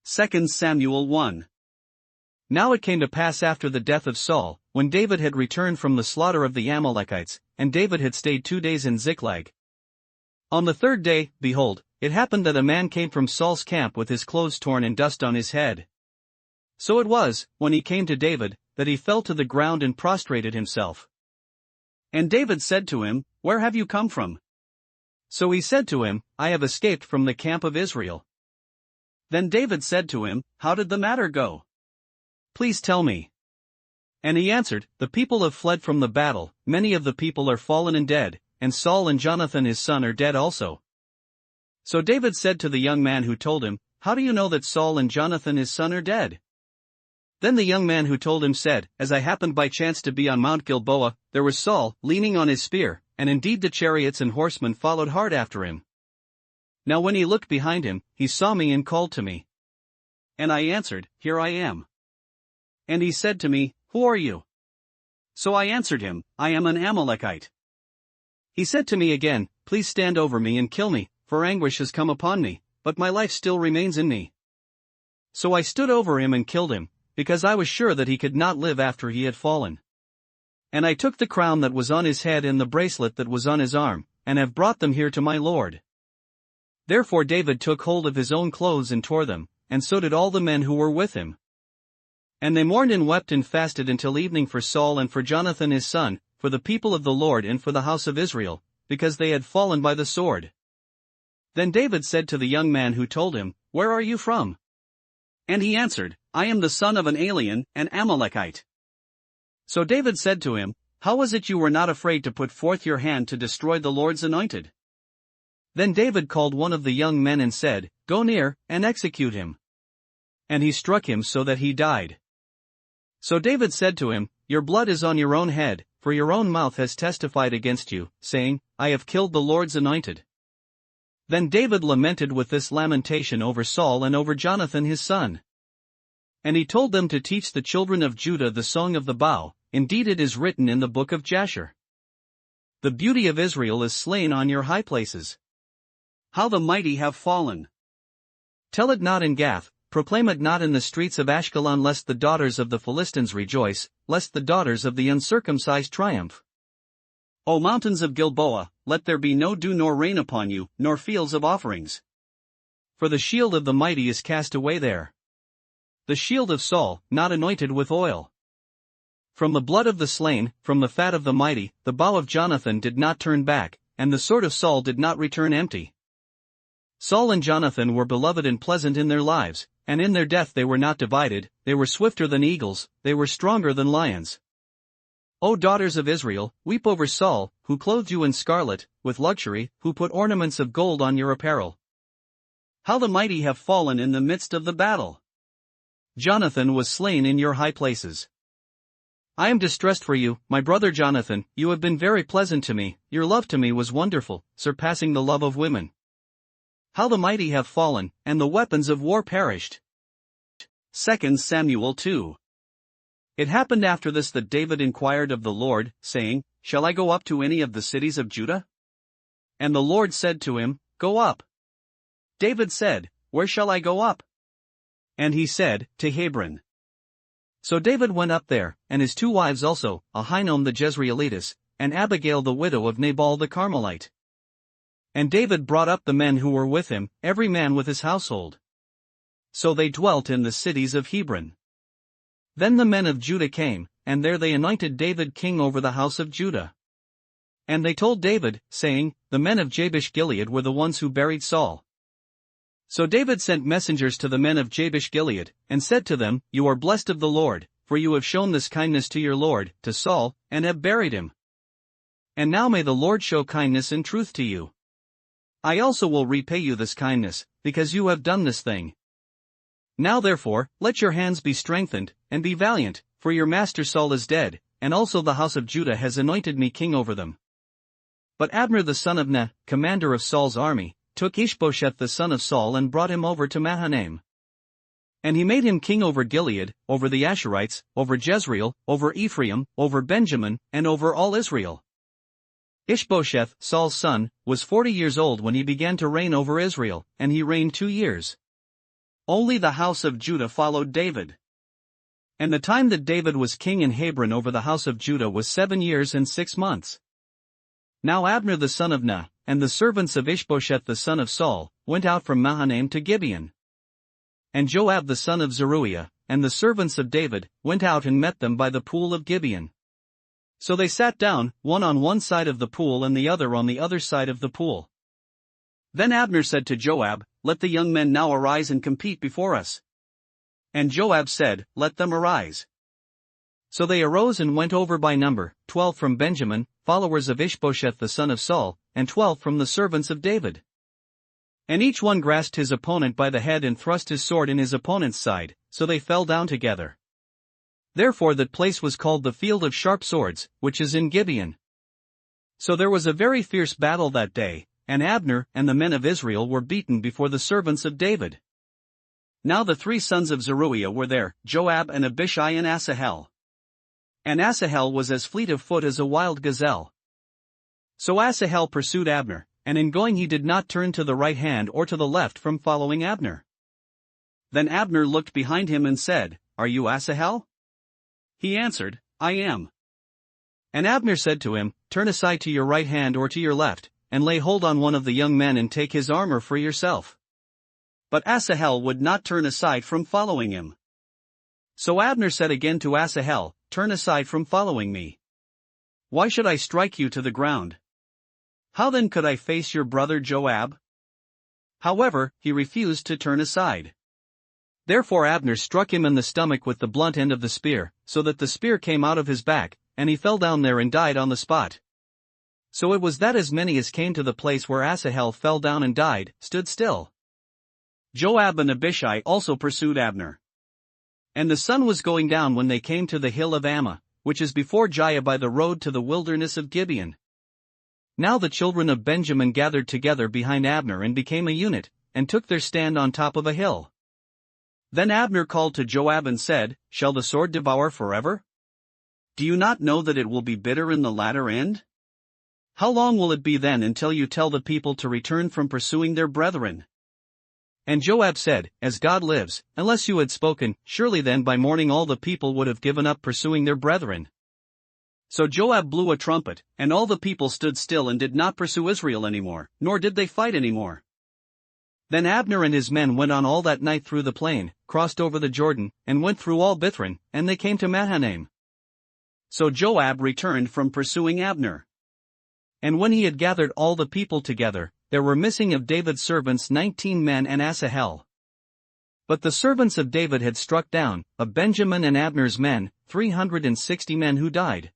2 Samuel 1. Now it came to pass after the death of Saul, when David had returned from the slaughter of the Amalekites, and David had stayed 2 days in Ziklag. On the third day, behold, it happened that a man came from Saul's camp with his clothes torn and dust on his head. So it was, when he came to David, that he fell to the ground and prostrated himself. And David said to him, Where have you come from? So he said to him, I have escaped from the camp of Israel. Then David said to him, How did the matter go? Please tell me. And he answered, The people have fled from the battle, many of the people are fallen and dead, and Saul and Jonathan his son are dead also. So David said to the young man who told him, How do you know that Saul and Jonathan his son are dead? Then the young man who told him said, As I happened by chance to be on Mount Gilboa, there was Saul, leaning on his spear, and indeed the chariots and horsemen followed hard after him. Now when he looked behind him, he saw me and called to me. And I answered, Here I am. And he said to me, Who are you? So I answered him, I am an Amalekite. He said to me again, Please stand over me and kill me, for anguish has come upon me, but my life still remains in me. So I stood over him and killed him, because I was sure that he could not live after he had fallen. And I took the crown that was on his head and the bracelet that was on his arm, and have brought them here to my lord. Therefore David took hold of his own clothes and tore them, and so did all the men who were with him. And they mourned and wept and fasted until evening for Saul and for Jonathan his son, for the people of the Lord and for the house of Israel, because they had fallen by the sword. Then David said to the young man who told him, Where are you from? And he answered, I am the son of an alien, an Amalekite. So David said to him, How was it you were not afraid to put forth your hand to destroy the Lord's anointed? Then David called one of the young men and said, Go near, and execute him. And he struck him so that he died. So David said to him, Your blood is on your own head, for your own mouth has testified against you, saying, I have killed the Lord's anointed. Then David lamented with this lamentation over Saul and over Jonathan his son. And he told them to teach the children of Judah the song of the bow, indeed it is written in the book of Jasher. The beauty of Israel is slain on your high places. How the mighty have fallen. Tell it not in Gath, proclaim it not in the streets of Ashkelon, lest the daughters of the Philistines rejoice, lest the daughters of the uncircumcised triumph. O mountains of Gilboa, let there be no dew nor rain upon you, nor fields of offerings. For the shield of the mighty is cast away there. The shield of Saul, not anointed with oil. From the blood of the slain, from the fat of the mighty, the bow of Jonathan did not turn back, and the sword of Saul did not return empty. Saul and Jonathan were beloved and pleasant in their lives, and in their death they were not divided, they were swifter than eagles, they were stronger than lions. O daughters of Israel, weep over Saul, who clothed you in scarlet, with luxury, who put ornaments of gold on your apparel. How the mighty have fallen in the midst of the battle! Jonathan was slain in your high places. I am distressed for you, my brother Jonathan, you have been very pleasant to me, your love to me was wonderful, surpassing the love of women. How the mighty have fallen, and the weapons of war perished. 2 Samuel 2. It happened after this that David inquired of the Lord, saying, Shall I go up to any of the cities of Judah? And the Lord said to him, Go up. David said, Where shall I go up? And he said, To Hebron. So David went up there, and his 2 wives also, Ahinoam the Jezreelitess, and Abigail the widow of Nabal the Carmelite. And David brought up the men who were with him, every man with his household. So they dwelt in the cities of Hebron. Then the men of Judah came, and there they anointed David king over the house of Judah. And they told David, saying, The men of Jabesh-Gilead were the ones who buried Saul. So David sent messengers to the men of Jabesh-Gilead, and said to them, You are blessed of the Lord, for you have shown this kindness to your lord, to Saul, and have buried him. And now may the Lord show kindness and truth to you. I also will repay you this kindness, because you have done this thing. Now therefore, let your hands be strengthened, and be valiant, for your master Saul is dead, and also the house of Judah has anointed me king over them. But Abner the son of Ner, commander of Saul's army, took Ishbosheth the son of Saul and brought him over to Mahanaim. And he made him king over Gilead, over the Asherites, over Jezreel, over Ephraim, over Benjamin, and over all Israel. Ishbosheth, Saul's son, was 40 years old when he began to reign over Israel, and he reigned 2 years. Only the house of Judah followed David. And the time that David was king in Hebron over the house of Judah was 7 years and 6 months. Now Abner the son of Ner, and the servants of Ishbosheth the son of Saul, went out from Mahanaim to Gibeon. And Joab the son of Zeruiah, and the servants of David, went out and met them by the pool of Gibeon. So they sat down, one on one side of the pool and the other on the other side of the pool. Then Abner said to Joab, "Let the young men now arise and compete before us." And Joab said, "Let them arise." So they arose and went over by number, 12 from Benjamin, followers of Ishbosheth the son of Saul, and 12 from the servants of David. And each one grasped his opponent by the head and thrust his sword in his opponent's side, so they fell down together. Therefore that place was called the Field of Sharp Swords, which is in Gibeon. So there was a very fierce battle that day, and Abner and the men of Israel were beaten before the servants of David. Now the 3 sons of Zeruiah were there, Joab and Abishai and Asahel. And Asahel was as fleet of foot as a wild gazelle. So Asahel pursued Abner, and in going he did not turn to the right hand or to the left from following Abner. Then Abner looked behind him and said, "Are you Asahel?" He answered, "I am." And Abner said to him, "Turn aside to your right hand or to your left, and lay hold on one of the young men and take his armor for yourself." But Asahel would not turn aside from following him. So Abner said again to Asahel, "Turn aside from following me. Why should I strike you to the ground? How then could I face your brother Joab?" However, he refused to turn aside. Therefore Abner struck him in the stomach with the blunt end of the spear, so that the spear came out of his back, and he fell down there and died on the spot. So it was that as many as came to the place where Asahel fell down and died, stood still. Joab and Abishai also pursued Abner. And the sun was going down when they came to the hill of Ammah, which is before Giah by the road to the wilderness of Gibeon. Now the children of Benjamin gathered together behind Abner and became a unit, and took their stand on top of a hill. Then Abner called to Joab and said, "Shall the sword devour forever? Do you not know that it will be bitter in the latter end? How long will it be then until you tell the people to return from pursuing their brethren?" And Joab said, "As God lives, unless you had spoken, surely then by morning all the people would have given up pursuing their brethren." So Joab blew a trumpet, and all the people stood still and did not pursue Israel anymore, nor did they fight anymore. Then Abner and his men went on all that night through the plain, crossed over the Jordan, and went through all Bithron, and they came to Mahanaim. So Joab returned from pursuing Abner. And when he had gathered all the people together, there were missing of David's servants 19 men and Asahel. But the servants of David had struck down, of Benjamin and Abner's men, 360 men who died.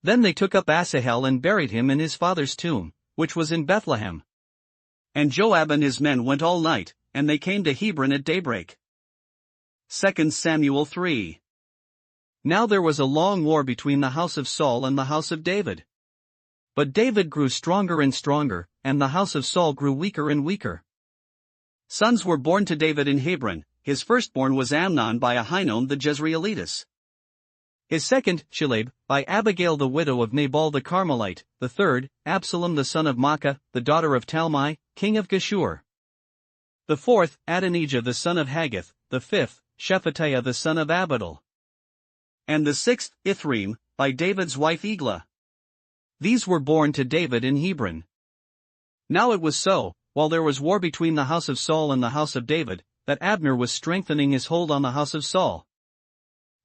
Then they took up Asahel and buried him in his father's tomb, which was in Bethlehem. And Joab and his men went all night, and they came to Hebron at daybreak. 2 Samuel 3. Now there was a long war between the house of Saul and the house of David. But David grew stronger and stronger, and the house of Saul grew weaker and weaker. Sons were born to David in Hebron. His firstborn was Amnon by Ahinoam the Jezreelitess. His second, Shilab, by Abigail the widow of Nabal the Carmelite. The third, Absalom the son of Maacah, the daughter of Talmai, king of Geshur. The fourth, Adonijah the son of Haggith. The fifth, Shephatiah the son of Abidal. And the sixth, Ithream, by David's wife Eglah. These were born to David in Hebron. Now it was so, while there was war between the house of Saul and the house of David, that Abner was strengthening his hold on the house of Saul.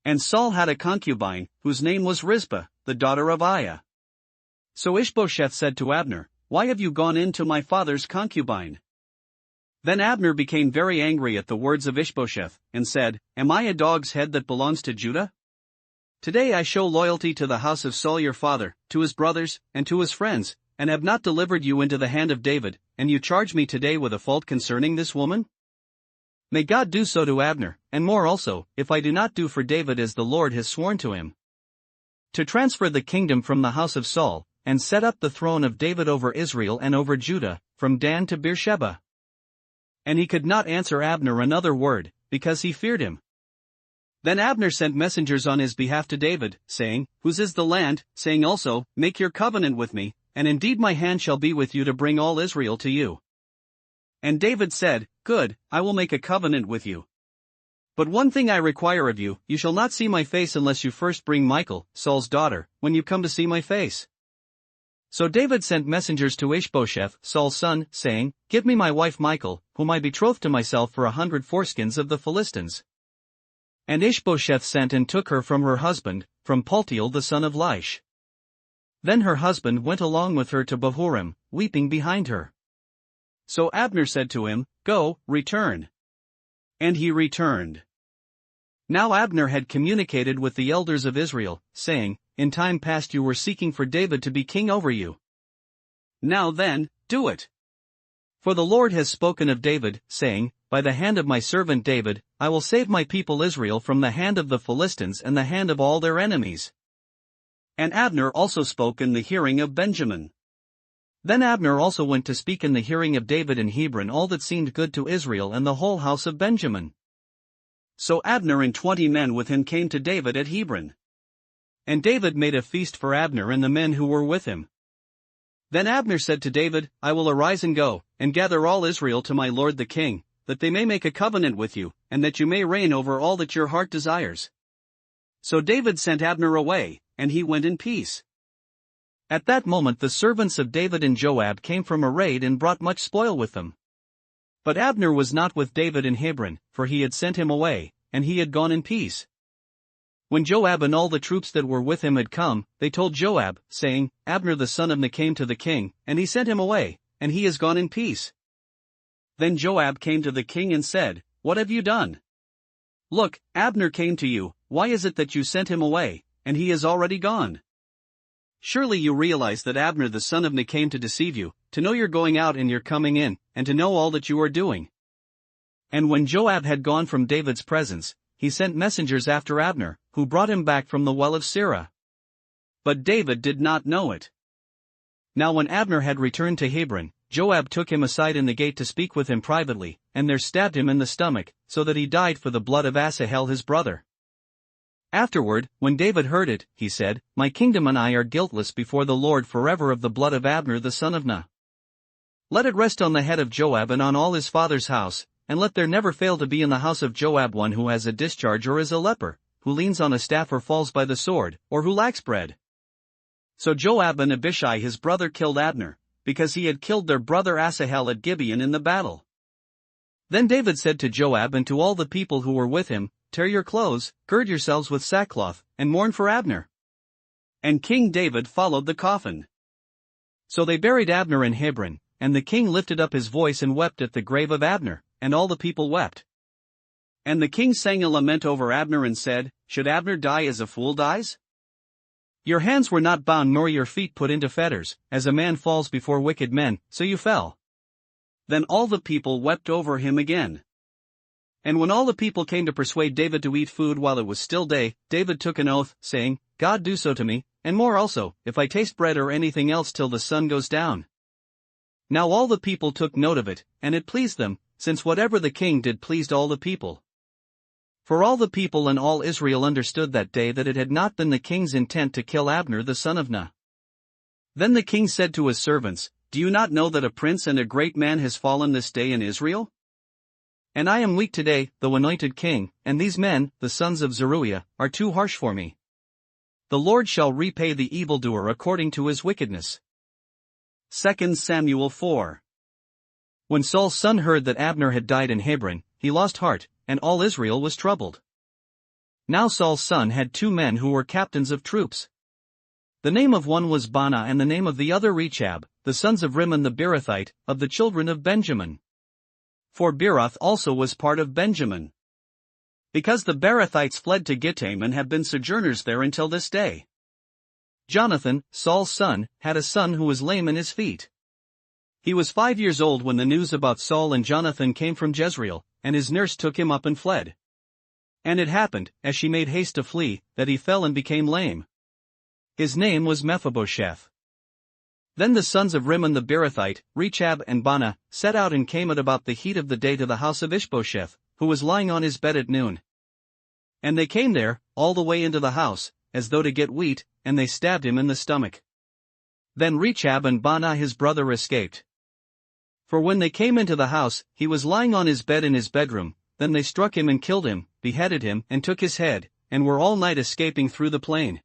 And Saul had a concubine, whose name was Rizpah, the daughter of Aiah. So Ishbosheth said to Abner, "Why have you gone in to my father's concubine?" Then Abner became very angry at the words of Ishbosheth, and said, "Am I a dog's head that belongs to Judah? Today I show loyalty to the house of Saul your father, to his brothers, and to his friends, and have not delivered you into the hand of David, and you charge me today with a fault concerning this woman? May God do so to Abner, and more also, if I do not do for David as the Lord has sworn to him, to transfer the kingdom from the house of Saul, and set up the throne of David over Israel and over Judah, from Dan to Beersheba." And he could not answer Abner another word, because he feared him. Then Abner sent messengers on his behalf to David, saying, "Whose is the land?" saying also, "Make your covenant with me, and indeed my hand shall be with you to bring all Israel to you." And David said, "Good, I will make a covenant with you. But one thing I require of you, you shall not see my face unless you first bring Michal, Saul's daughter, when you come to see my face." So David sent messengers to Ishbosheth, Saul's son, saying, "Give me my wife Michal, whom I betrothed to myself for 100 foreskins of the Philistines." And Ishbosheth sent and took her from her husband, from Paltiel the son of Laish. Then her husband went along with her to Bahurim, weeping behind her. So Abner said to him, "Go, return." And he returned. Now Abner had communicated with the elders of Israel, saying, "In time past you were seeking for David to be king over you. Now then, do it. For the Lord has spoken of David, saying, By the hand of my servant David, I will save my people Israel from the hand of the Philistines and the hand of all their enemies." And Abner also spoke in the hearing of Benjamin. Then Abner also went to speak in the hearing of David in Hebron all that seemed good to Israel and the whole house of Benjamin. So Abner and 20 men with him came to David at Hebron. And David made a feast for Abner and the men who were with him. Then Abner said to David, "I will arise and go, and gather all Israel to my lord the king, that they may make a covenant with you, and that you may reign over all that your heart desires." So David sent Abner away, and he went in peace. At that moment the servants of David and Joab came from a raid and brought much spoil with them. But Abner was not with David in Hebron, for he had sent him away, and he had gone in peace. When Joab and all the troops that were with him had come, they told Joab, saying, "Abner the son of Ner came to the king, and he sent him away, and he has gone in peace." Then Joab came to the king and said, "What have you done? Look, Abner came to you, why is it that you sent him away, and he is already gone? Surely you realize that Abner the son of Ner came to deceive you, to know your going out and your coming in, and to know all that you are doing." And when Joab had gone from David's presence, he sent messengers after Abner, who brought him back from the well of Sirah. But David did not know it. Now when Abner had returned to Hebron, Joab took him aside in the gate to speak with him privately, and there stabbed him in the stomach, so that he died for the blood of Asahel his brother. Afterward, when David heard it, he said, "My kingdom and I are guiltless before the Lord forever of the blood of Abner the son of Ner. Let it rest on the head of Joab and on all his father's house, and let there never fail to be in the house of Joab one who has a discharge or is a leper, who leans on a staff or falls by the sword, or who lacks bread." So Joab and Abishai his brother killed Abner, because he had killed their brother Asahel at Gibeon in the battle. Then David said to Joab and to all the people who were with him, "Tear your clothes, gird yourselves with sackcloth, and mourn for Abner." And King David followed the coffin. So they buried Abner in Hebron, and the king lifted up his voice and wept at the grave of Abner, and all the people wept. And the king sang a lament over Abner and said, "Should Abner die as a fool dies? Your hands were not bound nor your feet put into fetters, as a man falls before wicked men, so you fell." Then all the people wept over him again. And when all the people came to persuade David to eat food while it was still day, David took an oath, saying, "God do so to me, and more also, if I taste bread or anything else till the sun goes down." Now all the people took note of it, and it pleased them, since whatever the king did pleased all the people. For all the people and all Israel understood that day that it had not been the king's intent to kill Abner the son of Ner. Then the king said to his servants, "Do you not know that a prince and a great man has fallen this day in Israel? And I am weak today, though anointed king, and these men, the sons of Zeruiah, are too harsh for me. The Lord shall repay the evildoer according to his wickedness." 2 Samuel 4. When Saul's son heard that Abner had died in Hebron, he lost heart, and all Israel was troubled. Now Saul's son had 2 men who were captains of troops. The name of one was Baanah and the name of the other Rechab, the sons of Rimmon the Beerothite, of the children of Benjamin. For Beeroth also was part of Benjamin. Because the Beerothites fled to Gittaim and have been sojourners there until this day. Jonathan, Saul's son, had a son who was lame in his feet. He was 5 years old when the news about Saul and Jonathan came from Jezreel, and his nurse took him up and fled. And it happened, as she made haste to flee, that he fell and became lame. His name was Mephibosheth. Then the sons of Rimmon the Beerothite, Rechab and Baanah, set out and came at about the heat of the day to the house of Ishbosheth, who was lying on his bed at noon. And they came there, all the way into the house, as though to get wheat, and they stabbed him in the stomach. Then Rechab and Baanah his brother escaped. For when they came into the house, he was lying on his bed in his bedroom. Then they struck him and killed him, beheaded him and took his head, and were all night escaping through the plain.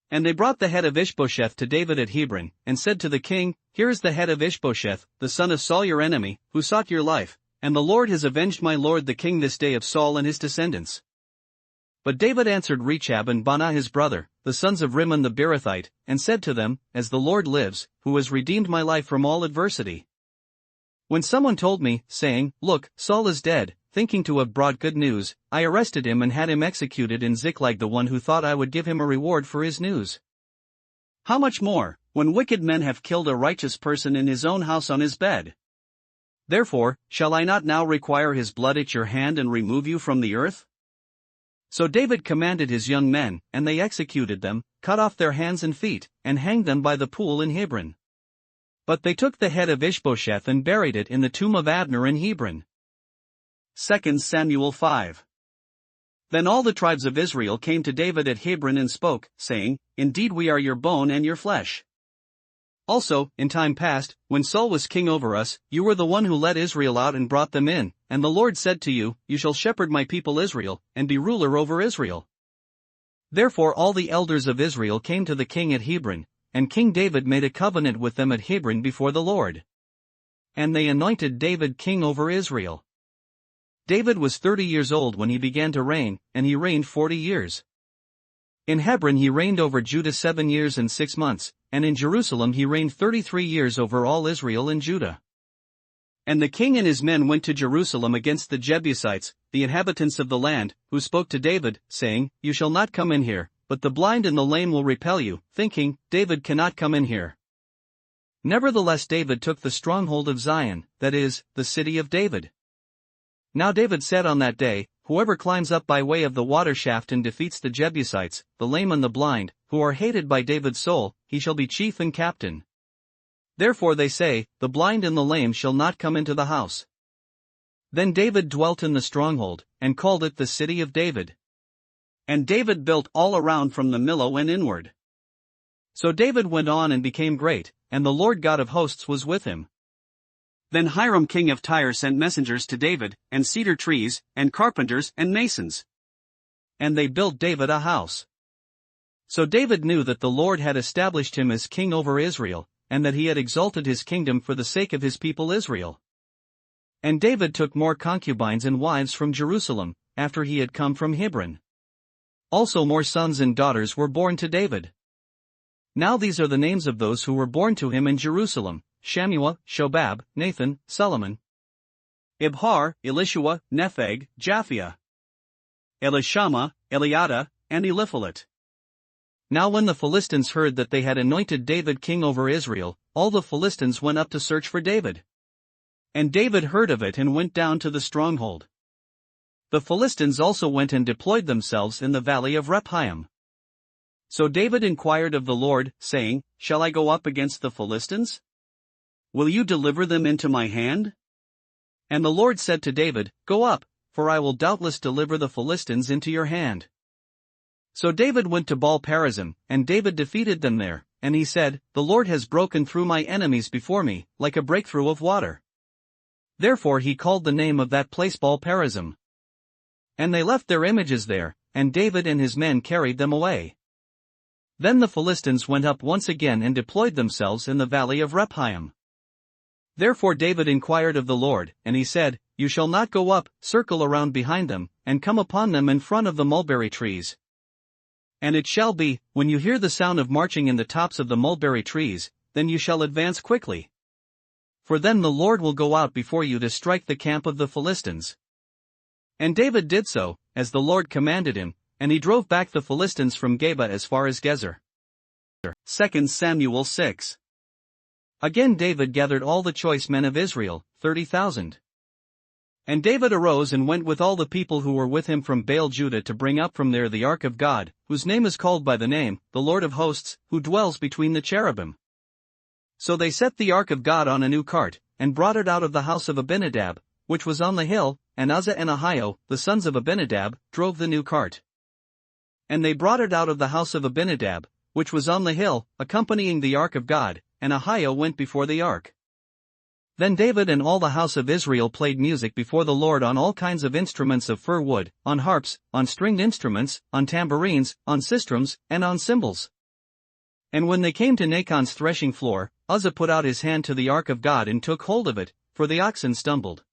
And they brought the head of Ishbosheth to David at Hebron, and said to the king, Here is the head of Ishbosheth, the son of Saul your enemy, who sought your life, and the Lord has avenged my lord the king this day of Saul and his descendants. But David answered Rechab and Baanah his brother, the sons of Rimmon the Beerothite, and said to them, As the Lord lives, who has redeemed my life from all adversity. When someone told me, saying, Look, Saul is dead, thinking to have brought good news, I arrested him and had him executed in Ziklag, the one who thought I would give him a reward for his news. How much more, when wicked men have killed a righteous person in his own house on his bed? Therefore, shall I not now require his blood at your hand and remove you from the earth? So David commanded his young men, and they executed them, cut off their hands and feet, and hanged them by the pool in Hebron. But they took the head of Ishbosheth and buried it in the tomb of Abner in Hebron. 2 Samuel 5. Then all the tribes of Israel came to David at Hebron and spoke, saying, Indeed we are your bone and your flesh. Also, in time past, when Saul was king over us, you were the one who led Israel out and brought them in, and the Lord said to you, You shall shepherd my people Israel, and be ruler over Israel. Therefore all the elders of Israel came to the king at Hebron, and King David made a covenant with them at Hebron before the Lord. And they anointed David king over Israel. David was 30 years old when he began to reign, and he reigned 40 years. In Hebron he reigned over Judah 7 years and 6 months, and in Jerusalem he reigned 33 years over all Israel and Judah. And the king and his men went to Jerusalem against the Jebusites, the inhabitants of the land, who spoke to David, saying, You shall not come in here, but the blind and the lame will repel you, thinking, David cannot come in here. Nevertheless David took the stronghold of Zion, that is, the city of David. Now David said on that day, Whoever climbs up by way of the water shaft and defeats the Jebusites, the lame and the blind, who are hated by David's soul, he shall be chief and captain. Therefore they say, The blind and the lame shall not come into the house. Then David dwelt in the stronghold, and called it the city of David. And David built all around from the Millo and inward. So David went on and became great, and the Lord God of hosts was with him. Then Hiram king of Tyre sent messengers to David, and cedar trees, and carpenters and masons. And they built David a house. So David knew that the Lord had established him as king over Israel, and that he had exalted his kingdom for the sake of his people Israel. And David took more concubines and wives from Jerusalem, after he had come from Hebron. Also more sons and daughters were born to David. Now these are the names of those who were born to him in Jerusalem: Shammua, Shobab, Nathan, Solomon, Ibhar, Elishua, Nepheg, Japhia, Elishama, Eliada, and Eliphalet. Now when the Philistines heard that they had anointed David king over Israel, all the Philistines went up to search for David. And David heard of it and went down to the stronghold. The Philistines also went and deployed themselves in the valley of Rephaim. So David inquired of the Lord, saying, Shall I go up against the Philistines? Will you deliver them into my hand? And the Lord said to David, Go up, for I will doubtless deliver the Philistines into your hand. So David went to Baal-perazim, and David defeated them there, and he said, The Lord has broken through my enemies before me, like a breakthrough of water. Therefore he called the name of that place Baal-perazim. And they left their images there, and David and his men carried them away. Then the Philistines went up once again and deployed themselves in the valley of Rephaim. Therefore David inquired of the Lord, and he said, You shall not go up, circle around behind them, and come upon them in front of the mulberry trees. And it shall be, when you hear the sound of marching in the tops of the mulberry trees, then you shall advance quickly. For then the Lord will go out before you to strike the camp of the Philistines. And David did so, as the Lord commanded him, and he drove back the Philistines from Geba as far as Gezer. 2 Samuel 6. Again David gathered all the choice men of Israel, 30,000. And David arose and went with all the people who were with him from Baal Judah to bring up from there the ark of God, whose name is called by the name, the Lord of hosts, who dwells between the cherubim. So they set the ark of God on a new cart, and brought it out of the house of Abinadab, which was on the hill, and Uzzah and Ahio, the sons of Abinadab, drove the new cart. And they brought it out of the house of Abinadab, which was on the hill, accompanying the ark of God, and Ahio went before the ark. Then David and all the house of Israel played music before the Lord on all kinds of instruments of fir wood, on harps, on stringed instruments, on tambourines, on sistrums, and on cymbals. And when they came to Nachon's threshing floor, Uzzah put out his hand to the ark of God and took hold of it, for the oxen stumbled.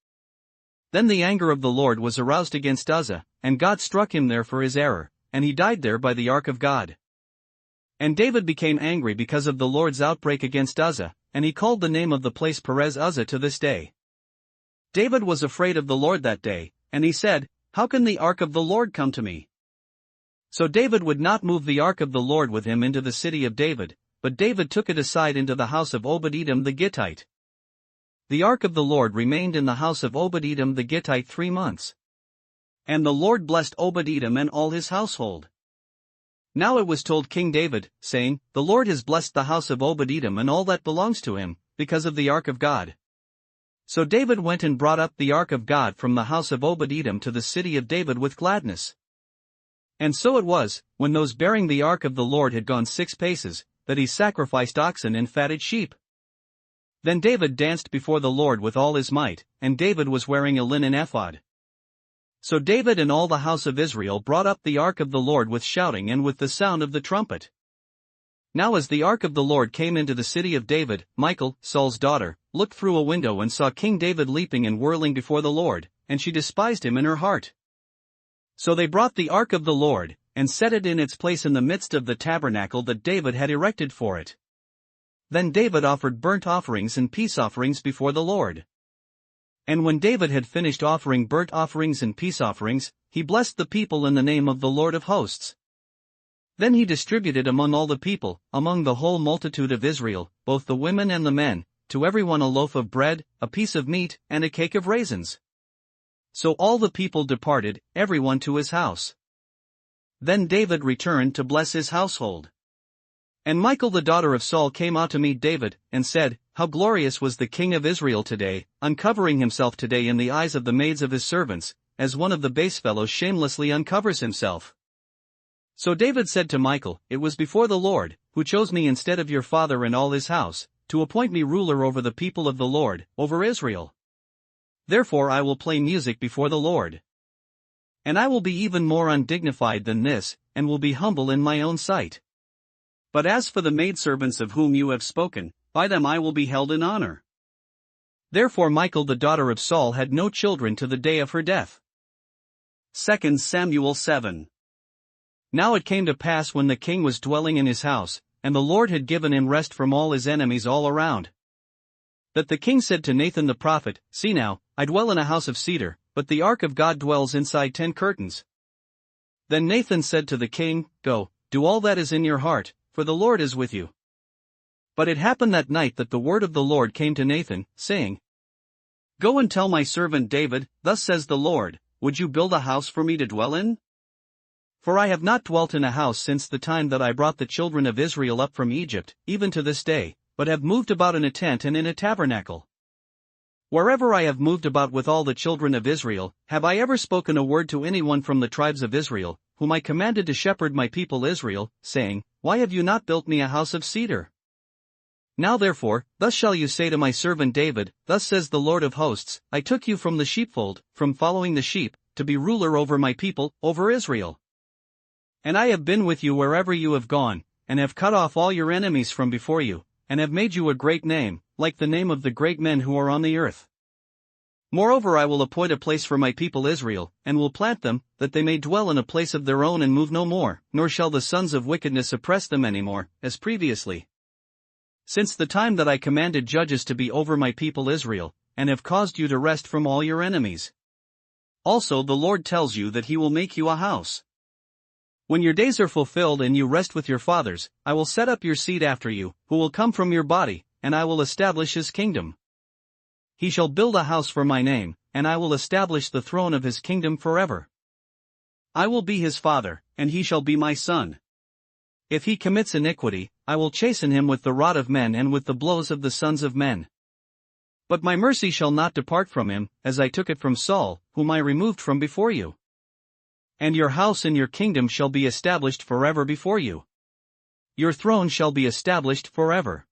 Then the anger of the Lord was aroused against Uzzah, and God struck him there for his error, and he died there by the ark of God. And David became angry because of the Lord's outbreak against Uzzah, and he called the name of the place Perez Uzzah to this day. David was afraid of the Lord that day, and he said, "How can the ark of the Lord come to me?" So David would not move the ark of the Lord with him into the city of David, but David took it aside into the house of Obed-Edom the Gittite. The ark of the Lord remained in the house of Obed-Edom the Gittite 3 months. And the Lord blessed Obed-Edom and all his household. Now it was told King David, saying, "The Lord has blessed the house of Obed-Edom and all that belongs to him, because of the ark of God." So David went and brought up the ark of God from the house of Obed-Edom to the city of David with gladness. And so it was, when those bearing the ark of the Lord had gone 6 paces, that he sacrificed oxen and fatted sheep. Then David danced before the Lord with all his might, and David was wearing a linen ephod. So David and all the house of Israel brought up the ark of the Lord with shouting and with the sound of the trumpet. Now as the ark of the Lord came into the city of David, Michal, Saul's daughter, looked through a window and saw King David leaping and whirling before the Lord, and she despised him in her heart. So they brought the ark of the Lord, and set it in its place in the midst of the tabernacle that David had erected for it. Then David offered burnt offerings and peace offerings before the Lord. And when David had finished offering burnt offerings and peace offerings, he blessed the people in the name of the Lord of hosts. Then he distributed among all the people, among the whole multitude of Israel, both the women and the men, to everyone a loaf of bread, a piece of meat, and a cake of raisins. So all the people departed, everyone to his house. Then David returned to bless his household. And Michal the daughter of Saul came out to meet David, and said, "How glorious was the king of Israel today, uncovering himself today in the eyes of the maids of his servants, as one of the base fellows shamelessly uncovers himself." So David said to Michal, "It was before the Lord, who chose me instead of your father and all his house, to appoint me ruler over the people of the Lord, over Israel. Therefore I will play music before the Lord. And I will be even more undignified than this, and will be humble in my own sight. But as for the maidservants of whom you have spoken, by them I will be held in honor." Therefore Michal the daughter of Saul had no children to the day of her death. 2 Samuel 7. Now it came to pass when the king was dwelling in his house, and the Lord had given him rest from all his enemies all around, that the king said to Nathan the prophet, "See now, I dwell in a house of cedar, but the ark of God dwells inside 10 curtains. Then Nathan said to the king, "Go, do all that is in your heart, for the Lord is with you." But it happened that night that the word of the Lord came to Nathan, saying, "Go and tell my servant David, thus says the Lord, would you build a house for me to dwell in? For I have not dwelt in a house since the time that I brought the children of Israel up from Egypt, even to this day, but have moved about in a tent and in a tabernacle. Wherever I have moved about with all the children of Israel, have I ever spoken a word to anyone from the tribes of Israel, whom I commanded to shepherd my people Israel, saying, Why have you not built me a house of cedar? Now therefore, thus shall you say to my servant David, thus says the Lord of hosts, I took you from the sheepfold, from following the sheep, to be ruler over my people, over Israel. And I have been with you wherever you have gone, and have cut off all your enemies from before you, and have made you a great name, like the name of the great men who are on the earth. Moreover I will appoint a place for my people Israel, and will plant them, that they may dwell in a place of their own and move no more, nor shall the sons of wickedness oppress them any more, as previously. Since the time that I commanded judges to be over my people Israel, and have caused you to rest from all your enemies. Also the Lord tells you that he will make you a house. When your days are fulfilled and you rest with your fathers, I will set up your seed after you, who will come from your body, and I will establish his kingdom. He shall build a house for my name, and I will establish the throne of his kingdom forever. I will be his father, and he shall be my son. If he commits iniquity, I will chasten him with the rod of men and with the blows of the sons of men. But my mercy shall not depart from him, as I took it from Saul, whom I removed from before you. And your house and your kingdom shall be established forever before you. Your throne shall be established forever.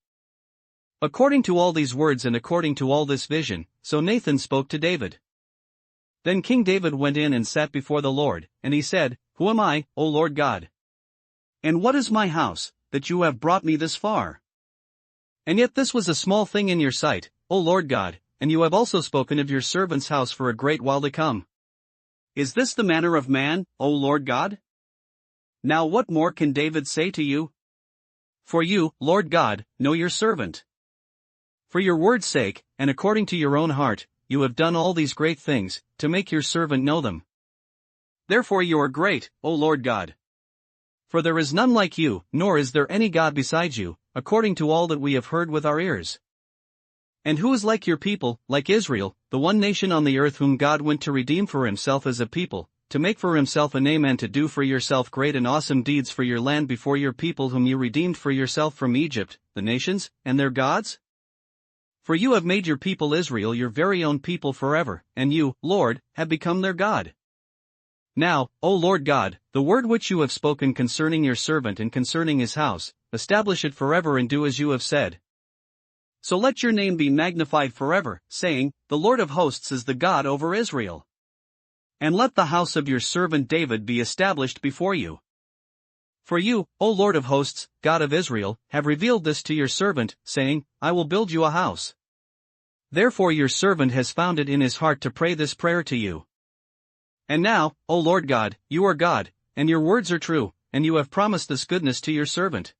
According to all these words and according to all this vision, so Nathan spoke to David. Then King David went in and sat before the Lord, and he said, Who am I, O Lord God? And what is my house, that you have brought me this far? And yet this was a small thing in your sight, O Lord God, and you have also spoken of your servant's house for a great while to come. Is this the manner of man, O Lord God? Now what more can David say to you? For you, Lord God, know your servant. For your word's sake, and according to your own heart, you have done all these great things, to make your servant know them. Therefore you are great, O Lord God. For there is none like you, nor is there any God besides you, according to all that we have heard with our ears. And who is like your people, like Israel, the one nation on the earth whom God went to redeem for himself as a people, to make for himself a name and to do for yourself great and awesome deeds for your land before your people whom you redeemed for yourself from Egypt, the nations, and their gods? For you have made your people Israel your very own people forever, and you, Lord, have become their God. Now, O Lord God, the word which you have spoken concerning your servant and concerning his house, establish it forever and do as you have said. So let your name be magnified forever, saying, The Lord of hosts is the God over Israel. And let the house of your servant David be established before you. For you, O Lord of hosts, God of Israel, have revealed this to your servant, saying, I will build you a house. Therefore your servant has found it in his heart to pray this prayer to you. And now, O Lord God, you are God, and your words are true, and you have promised this goodness to your servant.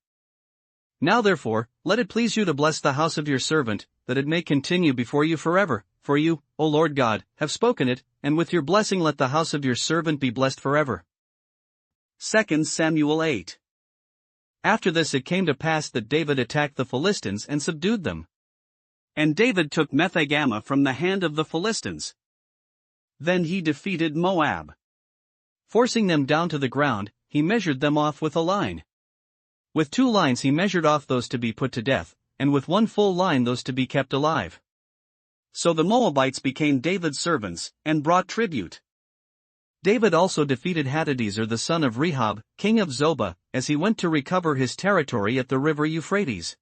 Now therefore, let it please you to bless the house of your servant, that it may continue before you forever, for you, O Lord God, have spoken it, and with your blessing let the house of your servant be blessed forever. 2 Samuel 8. After this it came to pass that David attacked the Philistines and subdued them. And David took Metheg-ammah from the hand of the Philistines. Then he defeated Moab. Forcing them down to the ground, he measured them off with a line. With 2 lines he measured off those to be put to death, and with 1 full line those to be kept alive. So the Moabites became David's servants, and brought tribute. David also defeated Hadadezer the son of Rehob, king of Zobah, as he went to recover his territory at the river Euphrates.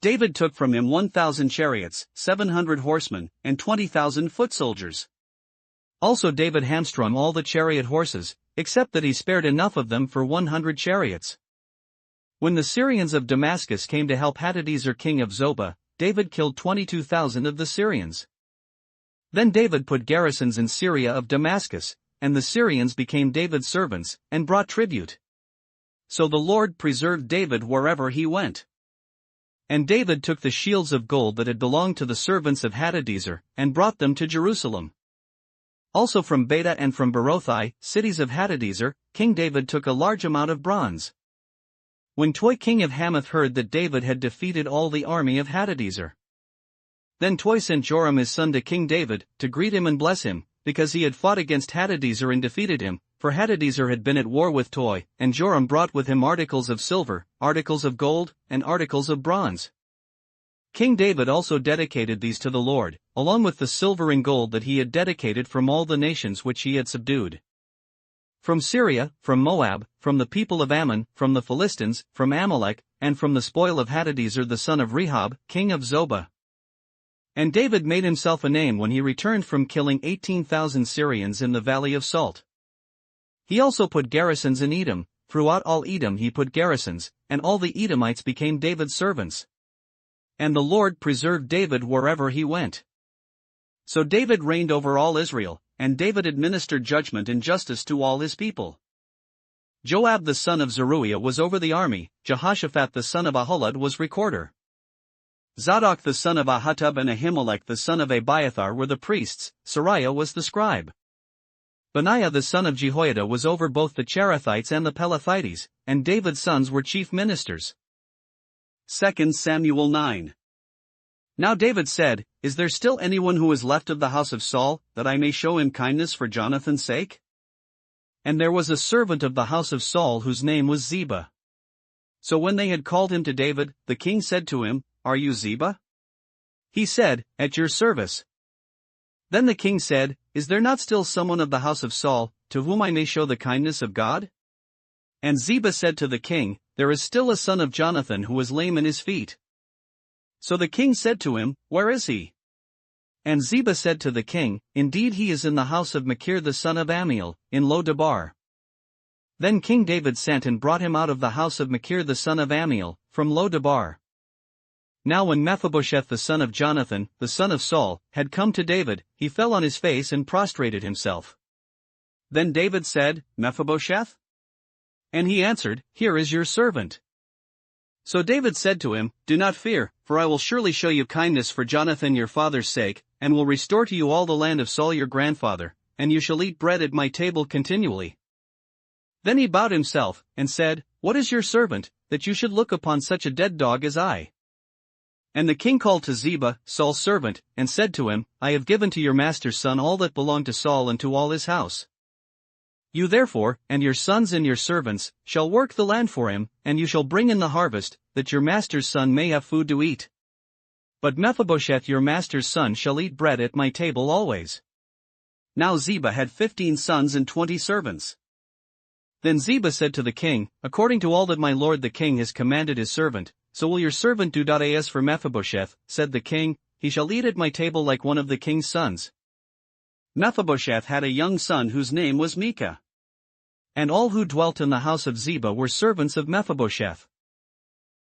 David took from him 1,000 chariots, 700 horsemen, and 20,000 foot soldiers. Also David hamstrung all the chariot horses, except that he spared enough of them for 100 chariots. When the Syrians of Damascus came to help Hadadezer king of Zobah, David killed 22,000 of the Syrians. Then David put garrisons in Syria of Damascus, and the Syrians became David's servants, and brought tribute. So the Lord preserved David wherever he went. And David took the shields of gold that had belonged to the servants of Hadadezer, and brought them to Jerusalem. Also from Beta and from Berothai, cities of Hadadezer, King David took a large amount of bronze. When Toi king of Hamath heard that David had defeated all the army of Hadadezer, then Toi sent Joram his son to King David, to greet him and bless him, because he had fought against Hadadezer and defeated him, for Hadadezer had been at war with Toi, and Joram brought with him articles of silver, articles of gold, and articles of bronze. King David also dedicated these to the Lord, along with the silver and gold that he had dedicated from all the nations which he had subdued. From Syria, from Moab, from the people of Ammon, from the Philistines, from Amalek, and from the spoil of Hadadezer the son of Rehob, king of Zobah. And David made himself a name when he returned from killing 18,000 Syrians in the valley of Salt. He also put garrisons in Edom, throughout all Edom he put garrisons, and all the Edomites became David's servants. And the Lord preserved David wherever he went. So David reigned over all Israel, and David administered judgment and justice to all his people. Joab the son of Zeruiah was over the army, Jehoshaphat the son of Ahilud was recorder. Zadok the son of Ahitub and Ahimelech the son of Abiathar were the priests, Sariah was the scribe. Benaiah the son of Jehoiada was over both the Cherethites and the Pelethites, and David's sons were chief ministers. 2 Samuel 9. Now David said, Is there still anyone who is left of the house of Saul, that I may show him kindness for Jonathan's sake? And there was a servant of the house of Saul whose name was Ziba. So when they had called him to David, the king said to him, Are you Ziba? He said, At your service. Then the king said, Is there not still someone of the house of Saul, to whom I may show the kindness of God? And Ziba said to the king, There is still a son of Jonathan who is lame in his feet. So the king said to him, "Where is he?" And Ziba said to the king, "Indeed he is in the house of Machir the son of Ammiel, in Lo-debar." Then King David sent and brought him out of the house of Machir the son of Ammiel, from Lo-debar. Now when Mephibosheth the son of Jonathan, the son of Saul, had come to David, he fell on his face and prostrated himself. Then David said, "Mephibosheth?" And he answered, "Here is your servant." So David said to him, "Do not fear, for I will surely show you kindness for Jonathan your father's sake, and will restore to you all the land of Saul your grandfather, and you shall eat bread at my table continually." Then he bowed himself, and said, "What is your servant, that you should look upon such a dead dog as I?" And the king called to Ziba, Saul's servant, and said to him, "I have given to your master's son all that belonged to Saul and to all his house. You therefore, and your sons and your servants, shall work the land for him, and you shall bring in the harvest, that your master's son may have food to eat. But Mephibosheth your master's son shall eat bread at my table always." Now Ziba had 15 sons and 20 servants. Then Ziba said to the king, "According to all that my lord the king has commanded his servant, so will your servant do. As for Mephibosheth, said the king, he shall eat at my table like one of the king's sons." Mephibosheth had a young son whose name was Micah. And all who dwelt in the house of Ziba were servants of Mephibosheth.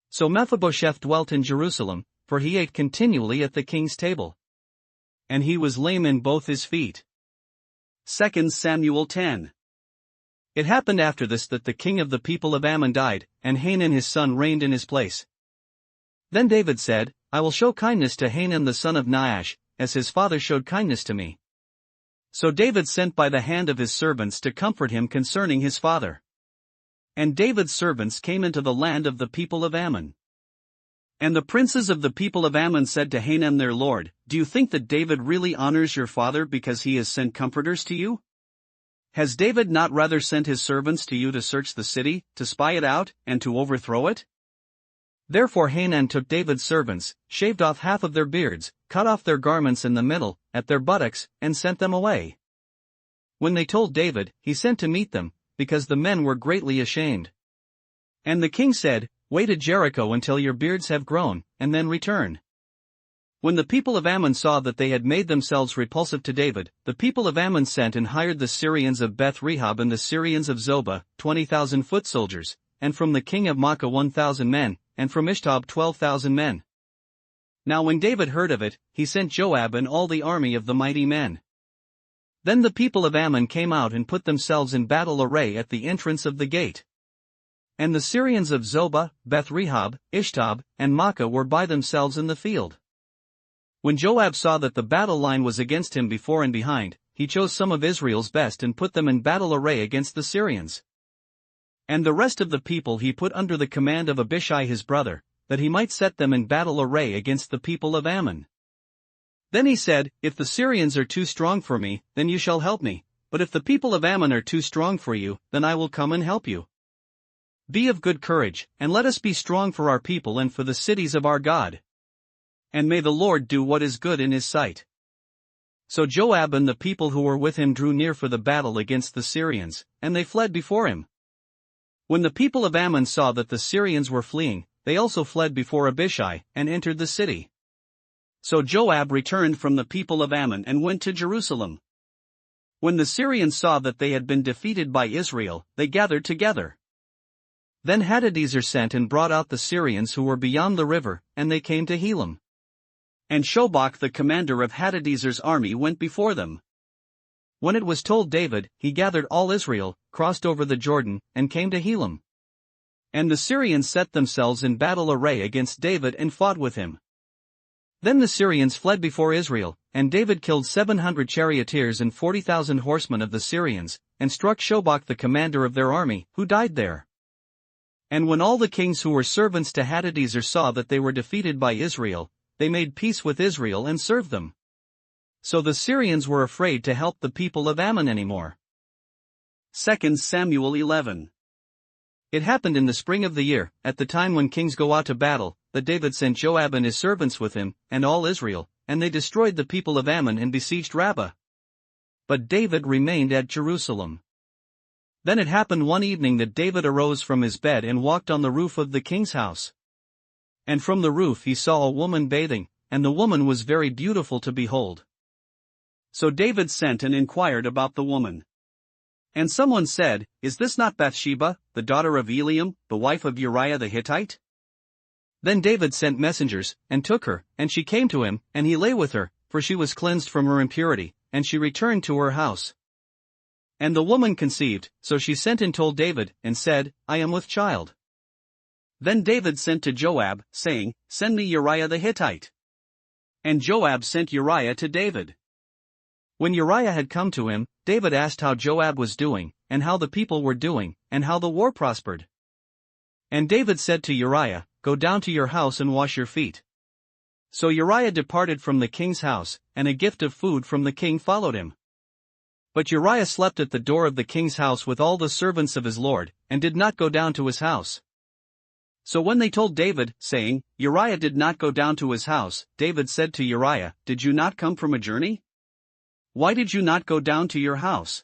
So Mephibosheth dwelt in Jerusalem, for he ate continually at the king's table. And he was lame in both his feet. 2 Samuel 10. It happened after this that the king of the people of Ammon died, and Hanun his son reigned in his place. Then David said, "I will show kindness to Hanun the son of Nahash, as his father showed kindness to me." So David sent by the hand of his servants to comfort him concerning his father. And David's servants came into the land of the people of Ammon. And the princes of the people of Ammon said to Hanun their lord, "Do you think that David really honors your father because he has sent comforters to you? Has David not rather sent his servants to you to search the city, to spy it out, and to overthrow it?" Therefore Hanun took David's servants, shaved off half of their beards, cut off their garments in the middle, at their buttocks, and sent them away. When they told David, he sent to meet them, because the men were greatly ashamed. And the king said, "Wait at Jericho until your beards have grown, and then return." When the people of Ammon saw that they had made themselves repulsive to David, the people of Ammon sent and hired the Syrians of Beth-rehob and the Syrians of Zobah, 20,000 foot soldiers, and from the king of Maacah 1,000 men, and from Ishtob 12,000 men. Now when David heard of it, he sent Joab and all the army of the mighty men. Then the people of Ammon came out and put themselves in battle array at the entrance of the gate. And the Syrians of Zobah, Beth-rehob, Ishtob, and Maacah were by themselves in the field. When Joab saw that the battle line was against him before and behind, he chose some of Israel's best and put them in battle array against the Syrians. And the rest of the people he put under the command of Abishai his brother, that he might set them in battle array against the people of Ammon. Then he said, "If the Syrians are too strong for me, then you shall help me, but if the people of Ammon are too strong for you, then I will come and help you. Be of good courage, and let us be strong for our people and for the cities of our God. And may the Lord do what is good in his sight." So Joab and the people who were with him drew near for the battle against the Syrians, and they fled before him. When the people of Ammon saw that the Syrians were fleeing, they also fled before Abishai, and entered the city. So Joab returned from the people of Ammon and went to Jerusalem. When the Syrians saw that they had been defeated by Israel, they gathered together. Then Hadadezer sent and brought out the Syrians who were beyond the river, and they came to Helam. And Shobach the commander of Hadadezer's army went before them. When it was told David, he gathered all Israel, crossed over the Jordan, and came to Helam. And the Syrians set themselves in battle array against David and fought with him. Then the Syrians fled before Israel, and David killed 700 charioteers and 40,000 horsemen of the Syrians, and struck Shobach the commander of their army, who died there. And when all the kings who were servants to Hadadezer saw that they were defeated by Israel, they made peace with Israel and served them. So the Syrians were afraid to help the people of Ammon anymore. 2 Samuel 11. It happened in the spring of the year, at the time when kings go out to battle, that David sent Joab and his servants with him, and all Israel, and they destroyed the people of Ammon and besieged Rabbah. But David remained at Jerusalem. Then it happened one evening that David arose from his bed and walked on the roof of the king's house. And from the roof he saw a woman bathing, and the woman was very beautiful to behold. So David sent and inquired about the woman. And someone said, "Is this not Bathsheba, the daughter of Eliam, the wife of Uriah the Hittite?" Then David sent messengers, and took her, and she came to him, and he lay with her, for she was cleansed from her impurity, and she returned to her house. And the woman conceived, so she sent and told David, and said, "I am with child." Then David sent to Joab, saying, "Send me Uriah the Hittite." And Joab sent Uriah to David. When Uriah had come to him, David asked how Joab was doing, and how the people were doing, and how the war prospered. And David said to Uriah, "Go down to your house and wash your feet." So Uriah departed from the king's house, and a gift of food from the king followed him. But Uriah slept at the door of the king's house with all the servants of his lord, and did not go down to his house. So when they told David, saying, "Uriah did not go down to his house," David said to Uriah, "Did you not come from a journey? Why did you not go down to your house?"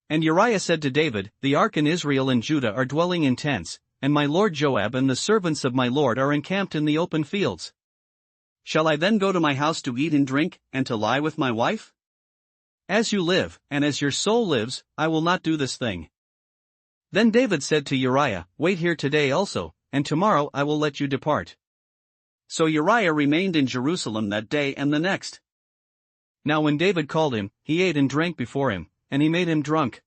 And Uriah said to David, "The ark and Israel and Judah are dwelling in tents, and my lord Joab and the servants of my lord are encamped in the open fields. Shall I then go to my house to eat and drink, and to lie with my wife? As you live, and as your soul lives, I will not do this thing." Then David said to Uriah, "Wait here today also, and tomorrow I will let you depart." So Uriah remained in Jerusalem that day and the next. Now when David called him, he ate and drank before him, and he made him drunk.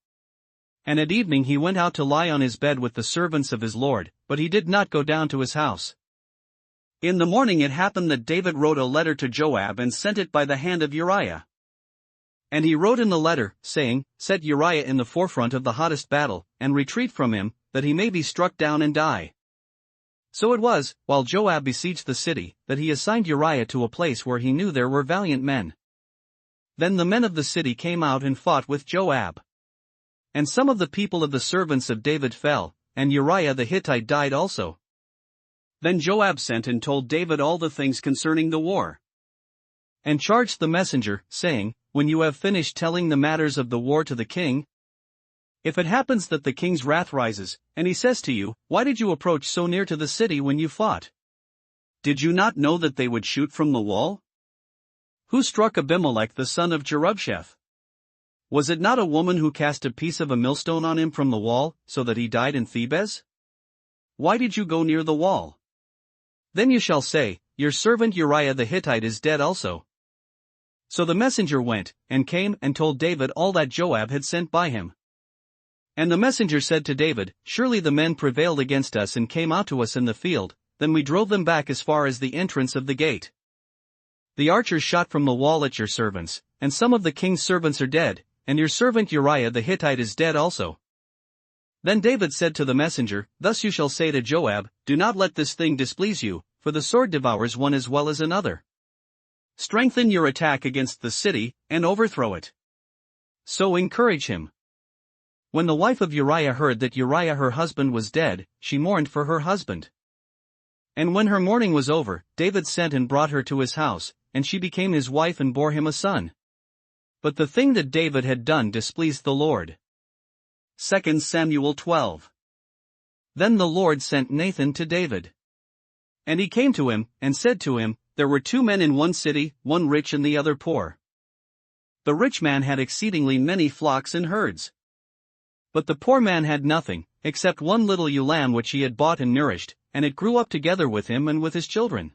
And at evening he went out to lie on his bed with the servants of his lord, but he did not go down to his house. In the morning it happened that David wrote a letter to Joab and sent it by the hand of Uriah. And he wrote in the letter, saying, "Set Uriah in the forefront of the hottest battle, and retreat from him, that he may be struck down and die." So it was, while Joab besieged the city, that he assigned Uriah to a place where he knew there were valiant men. Then the men of the city came out and fought with Joab. And some of the people of the servants of David fell, and Uriah the Hittite died also. Then Joab sent and told David all the things concerning the war. And charged the messenger, saying, "When you have finished telling the matters of the war to the king, if it happens that the king's wrath rises, and he says to you, 'Why did you approach so near to the city when you fought? Did you not know that they would shoot from the wall? Who struck Abimelech the son of Jerubsheth? Was it not a woman who cast a piece of a millstone on him from the wall, so that he died in Thebez? Why did you go near the wall?' Then you shall say, 'Your servant Uriah the Hittite is dead also.'" So the messenger went, and came and told David all that Joab had sent by him. And the messenger said to David, "Surely the men prevailed against us and came out to us in the field, then we drove them back as far as the entrance of the gate. The archers shot from the wall at your servants, and some of the king's servants are dead, and your servant Uriah the Hittite is dead also." Then David said to the messenger, "Thus you shall say to Joab, 'Do not let this thing displease you, for the sword devours one as well as another. Strengthen your attack against the city, and overthrow it. So encourage him.'" When the wife of Uriah heard that Uriah her husband was dead, she mourned for her husband. And when her mourning was over, David sent and brought her to his house, and she became his wife and bore him a son. But the thing that David had done displeased the Lord. 2 Samuel 12. Then the Lord sent Nathan to David. And he came to him, and said to him, "There were 2 men in one city, one rich and the other poor. The rich man had exceedingly many flocks and herds. But the poor man had nothing, except one little ewe lamb which he had bought and nourished, and it grew up together with him and with his children.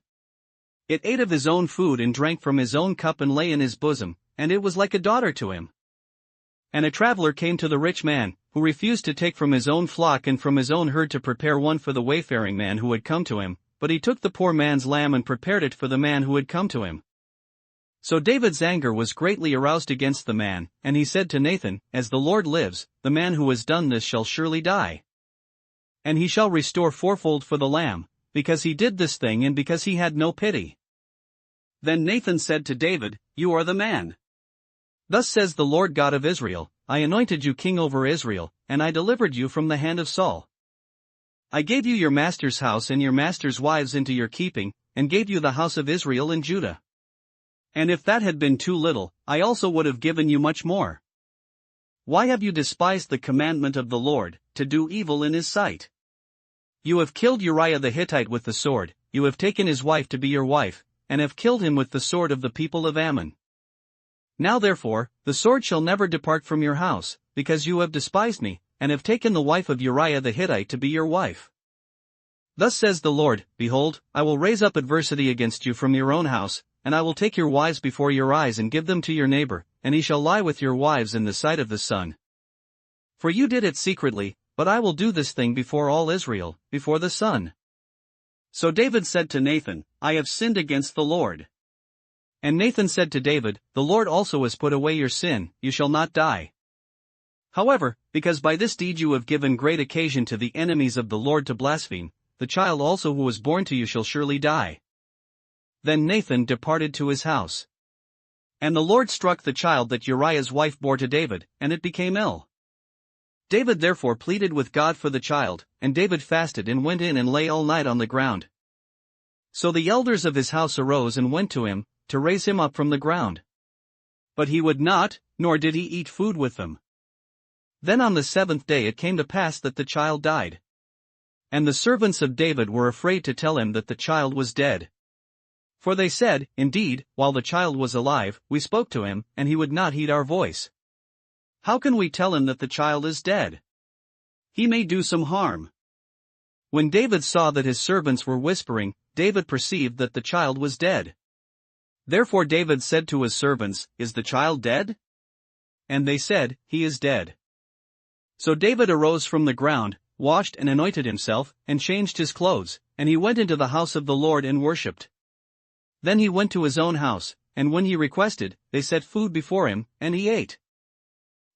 It ate of his own food and drank from his own cup and lay in his bosom, and it was like a daughter to him. And a traveler came to the rich man, who refused to take from his own flock and from his own herd to prepare one for the wayfaring man who had come to him, but he took the poor man's lamb and prepared it for the man who had come to him. So David's anger was greatly aroused against the man, and he said to Nathan, "As the Lord lives, the man who has done this shall surely die. And he shall restore fourfold for the lamb, because he did this thing and because he had no pity." Then Nathan said to David, "You are the man. Thus says the Lord God of Israel, I anointed you king over Israel, and I delivered you from the hand of Saul. I gave you your master's house and your master's wives into your keeping, and gave you the house of Israel and Judah. And if that had been too little, I also would have given you much more. Why have you despised the commandment of the Lord, to do evil in his sight? You have killed Uriah the Hittite with the sword, you have taken his wife to be your wife, and have killed him with the sword of the people of Ammon. Now therefore, the sword shall never depart from your house, because you have despised me, and have taken the wife of Uriah the Hittite to be your wife. Thus says the Lord, Behold, I will raise up adversity against you from your own house, and I will take your wives before your eyes and give them to your neighbor, and he shall lie with your wives in the sight of the sun. For you did it secretly, but I will do this thing before all Israel, before the sun. So David said to Nathan, I have sinned against the Lord. And Nathan said to David, The Lord also has put away your sin, you shall not die. However, because by this deed you have given great occasion to the enemies of the Lord to blaspheme, the child also who was born to you shall surely die. Then Nathan departed to his house. And the Lord struck the child that Uriah's wife bore to David, and it became ill. David therefore pleaded with God for the child, and David fasted and went in and lay all night on the ground. So the elders of his house arose and went to him, to raise him up from the ground. But he would not, nor did he eat food with them. Then on the 7th day it came to pass that the child died. And the servants of David were afraid to tell him that the child was dead. For they said, Indeed, while the child was alive, we spoke to him, and he would not heed our voice. How can we tell him that the child is dead? He may do some harm. When David saw that his servants were whispering, David perceived that the child was dead. Therefore David said to his servants, Is the child dead? And they said, He is dead. So David arose from the ground, washed and anointed himself, and changed his clothes, and he went into the house of the Lord and worshipped. Then he went to his own house, and when he requested, they set food before him, and he ate.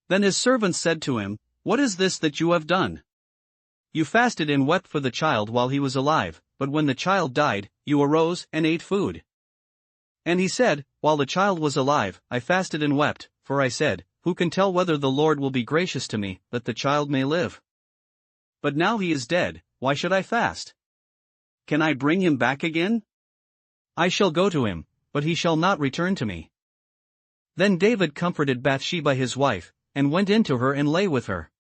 Then his servants said to him, What is this that you have done? You fasted and wept for the child while he was alive, but when the child died, you arose and ate food. And he said, While the child was alive, I fasted and wept, for I said, Who can tell whether the Lord will be gracious to me, that the child may live? But now he is dead, why should I fast? Can I bring him back again? I shall go to him, but he shall not return to me. Then David comforted Bathsheba his wife, and went in to her and lay with her.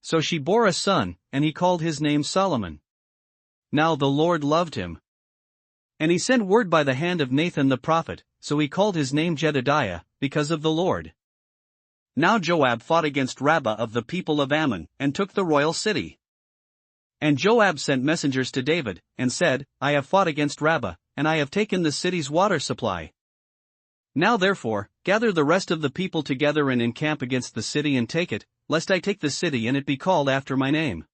So she bore a son, and he called his name Solomon. Now the Lord loved him. And he sent word by the hand of Nathan the prophet, so he called his name Jedediah, because of the Lord. Now Joab fought against Rabbah of the people of Ammon, and took the royal city. And Joab sent messengers to David, and said, I have fought against Rabbah, and I have taken the city's water supply. Now therefore, gather the rest of the people together and encamp against the city and take it, lest I take the city and it be called after my name.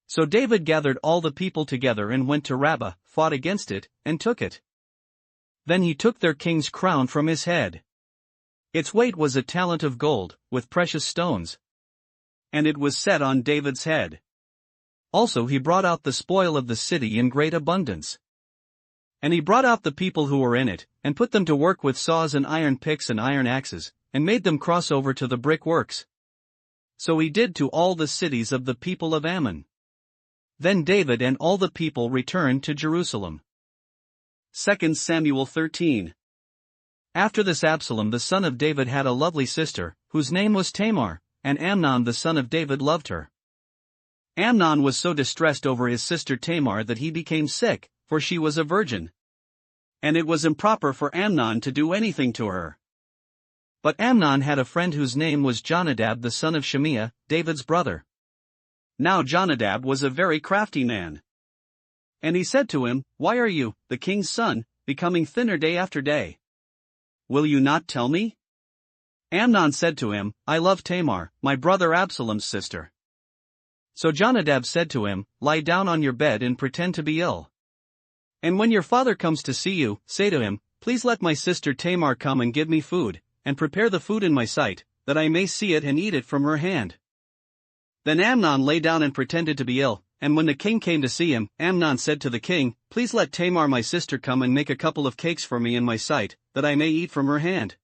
So David gathered all the people together and went to Rabbah, fought against it, and took it. Then he took their king's crown from his head. Its weight was a talent of gold, with precious stones. And it was set on David's head. Also he brought out the spoil of the city in great abundance. And he brought out the people who were in it, and put them to work with saws and iron picks and iron axes, and made them cross over to the brick works. So he did to all the cities of the people of Ammon. Then David and all the people returned to Jerusalem. 2 Samuel 13. After this Absalom the son of David had a lovely sister, whose name was Tamar, and Amnon the son of David loved her. Amnon was so distressed over his sister Tamar that he became sick, for she was a virgin. And it was improper for Amnon to do anything to her. But Amnon had a friend whose name was Jonadab the son of Shimeah, David's brother. Now Jonadab was a very crafty man. And he said to him, Why are you, the king's son, becoming thinner day after day? Will you not tell me? Amnon said to him, I love Tamar, my brother Absalom's sister. So Jonadab said to him, Lie down on your bed and pretend to be ill. And when your father comes to see you, say to him, Please let my sister Tamar come and give me food, and prepare the food in my sight, that I may see it and eat it from her hand. Then Amnon lay down and pretended to be ill, and when the king came to see him, Amnon said to the king, Please let Tamar my sister come and make a couple of cakes for me in my sight, that I may eat from her hand.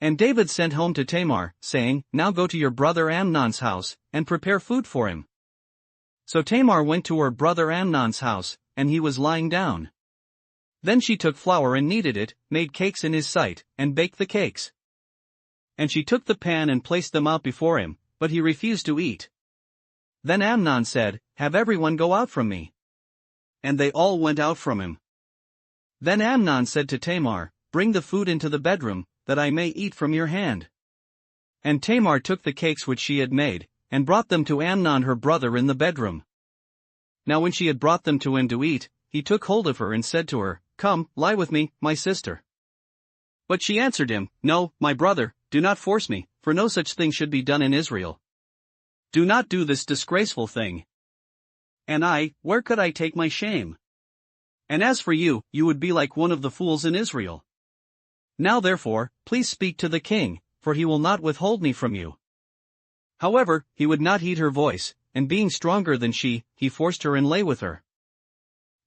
And David sent home to Tamar, saying, Now go to your brother Amnon's house, and prepare food for him. So Tamar went to her brother Amnon's house, and he was lying down. Then she took flour and kneaded it, made cakes in his sight, and baked the cakes. And she took the pan and placed them out before him, but he refused to eat. Then Amnon said, "Have everyone go out from me." And they all went out from him. Then Amnon said to Tamar, "Bring the food into the bedroom, that I may eat from your hand." And Tamar took the cakes which she had made, and brought them to Amnon her brother in the bedroom. Now when she had brought them to him to eat, he took hold of her and said to her, "Come, lie with me, my sister." But she answered him, "No, my brother, do not force me, for no such thing should be done in Israel. Do not do this disgraceful thing. And I, where could I take my shame? And as for you, you would be like one of the fools in Israel. Now therefore, please speak to the king, for he will not withhold me from you." However, he would not heed her voice, and being stronger than she, he forced her and lay with her.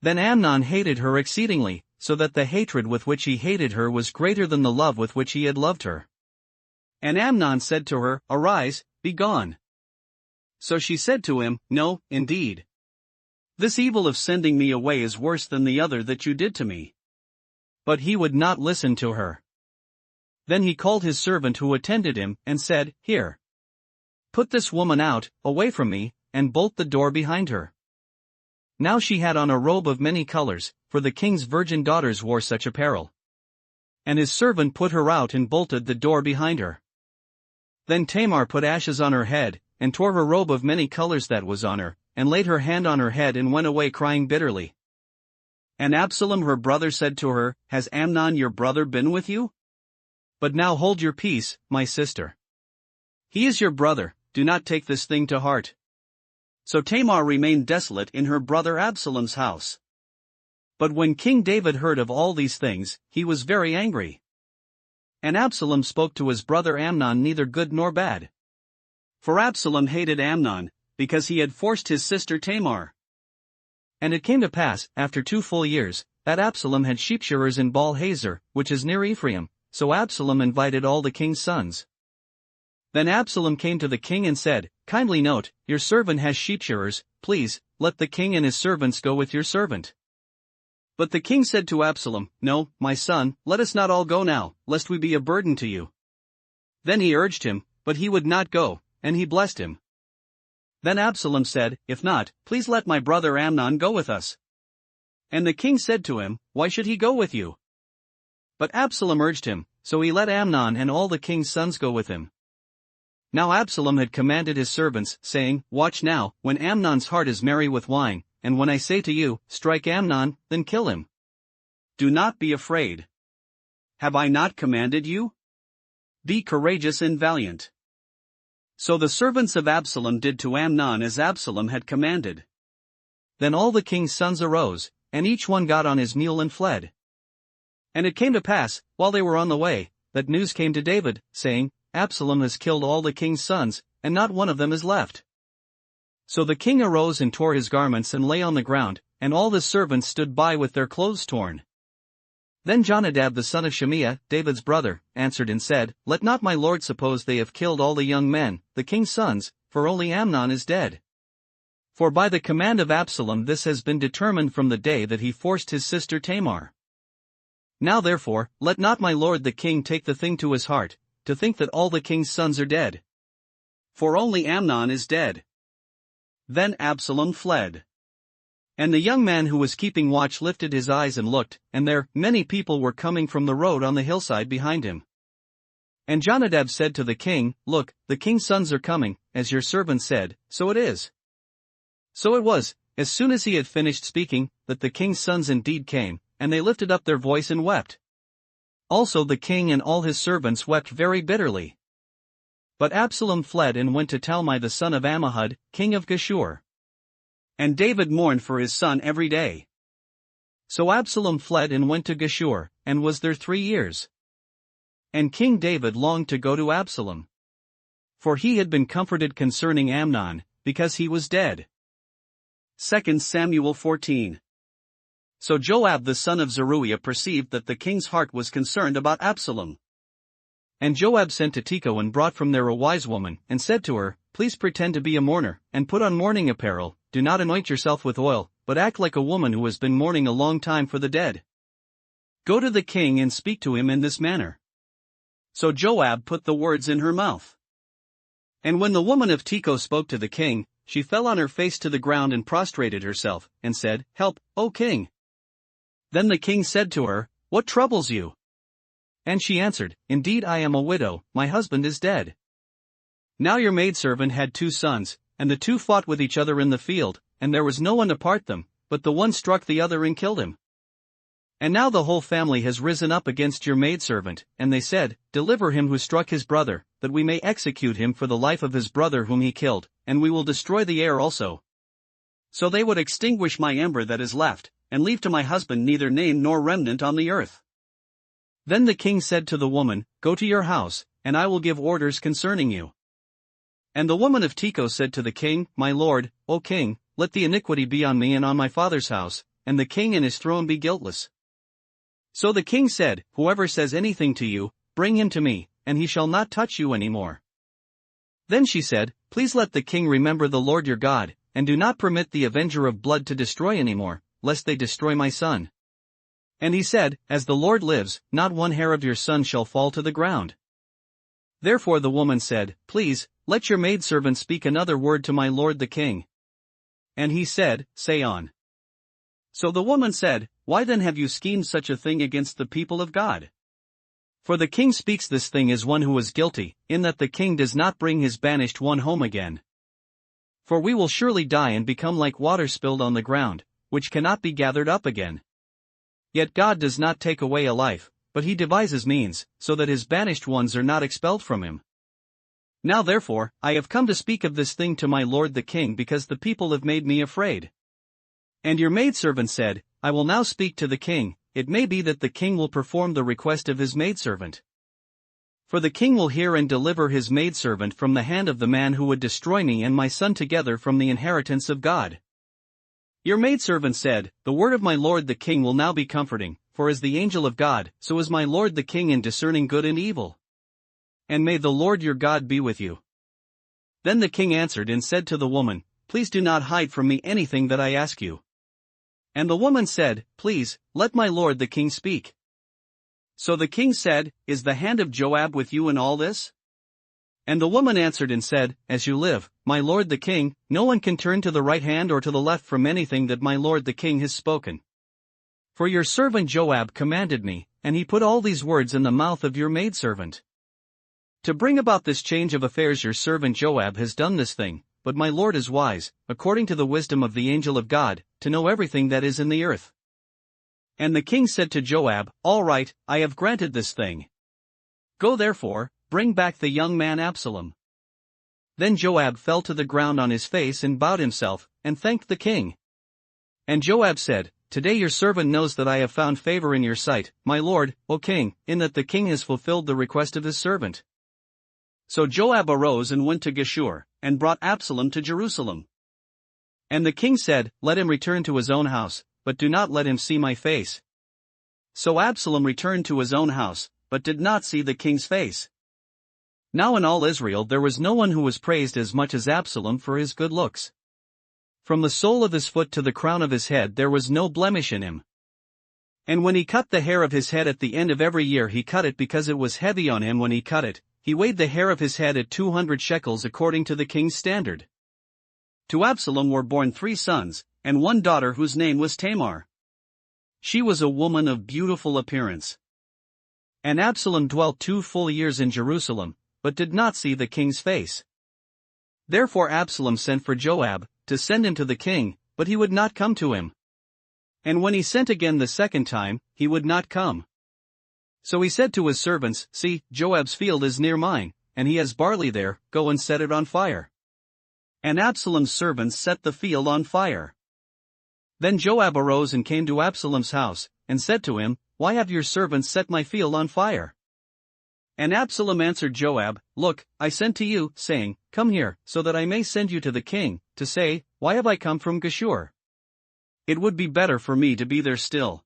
Then Amnon hated her exceedingly, so that the hatred with which he hated her was greater than the love with which he had loved her. And Amnon said to her, "Arise, be gone." So she said to him, "No, indeed. This evil of sending me away is worse than the other that you did to me." But he would not listen to her. Then he called his servant who attended him, and said, "Here. Put this woman out, away from me, and bolt the door behind her." Now she had on a robe of many colors, for the king's virgin daughters wore such apparel. And his servant put her out and bolted the door behind her. Then Tamar put ashes on her head, and tore her robe of many colors that was on her, and laid her hand on her head and went away crying bitterly. And Absalom her brother said to her, "Has Amnon your brother been with you? But now hold your peace, my sister. He is your brother, do not take this thing to heart." So Tamar remained desolate in her brother Absalom's house. But when King David heard of all these things, he was very angry. And Absalom spoke to his brother Amnon neither good nor bad. For Absalom hated Amnon, because he had forced his sister Tamar. And it came to pass, after 2 full years, that Absalom had sheepshearers in Baal-Hazor, which is near Ephraim, so Absalom invited all the king's sons. Then Absalom came to the king and said, "Kindly note, your servant has sheepshearers, please, let the king and his servants go with your servant." But the king said to Absalom, "No, my son, let us not all go now, lest we be a burden to you." Then he urged him, but he would not go, and he blessed him. Then Absalom said, "If not, please let my brother Amnon go with us." And the king said to him, "Why should he go with you?" But Absalom urged him, so he let Amnon and all the king's sons go with him. Now Absalom had commanded his servants, saying, "Watch now, when Amnon's heart is merry with wine, and when I say to you, strike Amnon, then kill him. Do not be afraid. Have I not commanded you? Be courageous and valiant." So the servants of Absalom did to Amnon as Absalom had commanded. Then all the king's sons arose, and each one got on his mule and fled. And it came to pass, while they were on the way, that news came to David, saying, "Absalom has killed all the king's sons, and not one of them is left." So the king arose and tore his garments and lay on the ground, and all the servants stood by with their clothes torn. Then Jonadab the son of Shimea, David's brother, answered and said, "Let not my lord suppose they have killed all the young men, the king's sons, for only Amnon is dead. For by the command of Absalom this has been determined from the day that he forced his sister Tamar. Now therefore, let not my lord the king take the thing to his heart, to think that all the king's sons are dead. For only Amnon is dead." Then Absalom fled. And the young man who was keeping watch lifted his eyes and looked, and there, many people were coming from the road on the hillside behind him. And Jonadab said to the king, "Look, the king's sons are coming, as your servant said, so it is." So it was, as soon as he had finished speaking, that the king's sons indeed came, and they lifted up their voice and wept. Also the king and all his servants wept very bitterly. But Absalom fled and went to Talmai the son of Ammihud, king of Geshur. And David mourned for his son every day. So Absalom fled and went to Geshur, and was there 3 years. And King David longed to go to Absalom. For he had been comforted concerning Amnon, because he was dead. 2 Samuel 14. So Joab the son of Zeruiah perceived that the king's heart was concerned about Absalom. And Joab sent to Tekoa and brought from there a wise woman, and said to her, "Please pretend to be a mourner, and put on mourning apparel, do not anoint yourself with oil, but act like a woman who has been mourning a long time for the dead. Go to the king and speak to him in this manner." So Joab put the words in her mouth. And when the woman of Tekoa spoke to the king, she fell on her face to the ground and prostrated herself, and said, "Help, O king!" Then the king said to her, "What troubles you?" And she answered, "Indeed I am a widow, my husband is dead." Now your maidservant had 2 sons, and the 2 fought with each other in the field, and there was no one to part them, but the one struck the other and killed him. And now the whole family has risen up against your maidservant, and they said, "Deliver him who struck his brother, that we may execute him for the life of his brother whom he killed, and we will destroy the heir also." So they would extinguish my ember that is left, and leave to my husband neither name nor remnant on the earth. Then the king said to the woman, "Go to your house, and I will give orders concerning you." And the woman of Tekoa said to the king, "My lord, O king, let the iniquity be on me and on my father's house, and the king and his throne be guiltless." So the king said, "Whoever says anything to you, bring him to me, and he shall not touch you any more." Then she said, "Please let the king remember the Lord your God, and do not permit the avenger of blood to destroy any more, lest they destroy my son." And he said, "As the Lord lives, not one hair of your son shall fall to the ground." Therefore the woman said, "Please, let your maidservant speak another word to my lord the king." And he said, "Say on." So the woman said, "Why then have you schemed such a thing against the people of God? For the king speaks this thing as one who is guilty, in that the king does not bring his banished one home again. For we will surely die and become like water spilled on the ground, which cannot be gathered up again. Yet God does not take away a life, but he devises means, so that his banished ones are not expelled from him. Now therefore, I have come to speak of this thing to my lord the king because the people have made me afraid." And your maidservant said, "I will now speak to the king, it may be that the king will perform the request of his maidservant. For the king will hear and deliver his maidservant from the hand of the man who would destroy me and my son together from the inheritance of God." Your maidservant said, "The word of my lord the king will now be comforting, for as the angel of God, so is my lord the king in discerning good and evil. And may the Lord your God be with you." Then the king answered and said to the woman, "Please do not hide from me anything that I ask you." And the woman said, "Please, let my lord the king speak." So the king said, "Is the hand of Joab with you in all this?" And the woman answered and said, "As you live, my lord the king, no one can turn to the right hand or to the left from anything that my lord the king has spoken. For your servant Joab commanded me, and he put all these words in the mouth of your maidservant. To bring about this change of affairs your servant Joab has done this thing, but my lord is wise, according to the wisdom of the angel of God, to know everything that is in the earth." And the king said to Joab, "All right, I have granted this thing. Go therefore, bring back the young man Absalom." Then Joab fell to the ground on his face and bowed himself, and thanked the king. And Joab said, "Today your servant knows that I have found favor in your sight, my lord, O king, in that the king has fulfilled the request of his servant." So Joab arose and went to Geshur, and brought Absalom to Jerusalem. And the king said, "Let him return to his own house, but do not let him see my face." So Absalom returned to his own house, but did not see the king's face. Now in all Israel there was no one who was praised as much as Absalom for his good looks. From the sole of his foot to the crown of his head there was no blemish in him. And when he cut the hair of his head at the end of every year he cut it because it was heavy on him when he cut it. He weighed the hair of his head at 200 shekels according to the king's standard. To Absalom were born 3 sons, and 1 daughter whose name was Tamar. She was a woman of beautiful appearance. And Absalom dwelt 2 full years in Jerusalem, but did not see the king's face. Therefore Absalom sent for Joab, to send him to the king, but he would not come to him. And when he sent again the second time, he would not come. So he said to his servants, "See, Joab's field is near mine, and he has barley there, go and set it on fire." And Absalom's servants set the field on fire. Then Joab arose and came to Absalom's house, and said to him, "Why have your servants set my field on fire?" And Absalom answered Joab, "Look, I sent to you, saying, Come here, so that I may send you to the king, to say, Why have I come from Geshur? It would be better for me to be there still.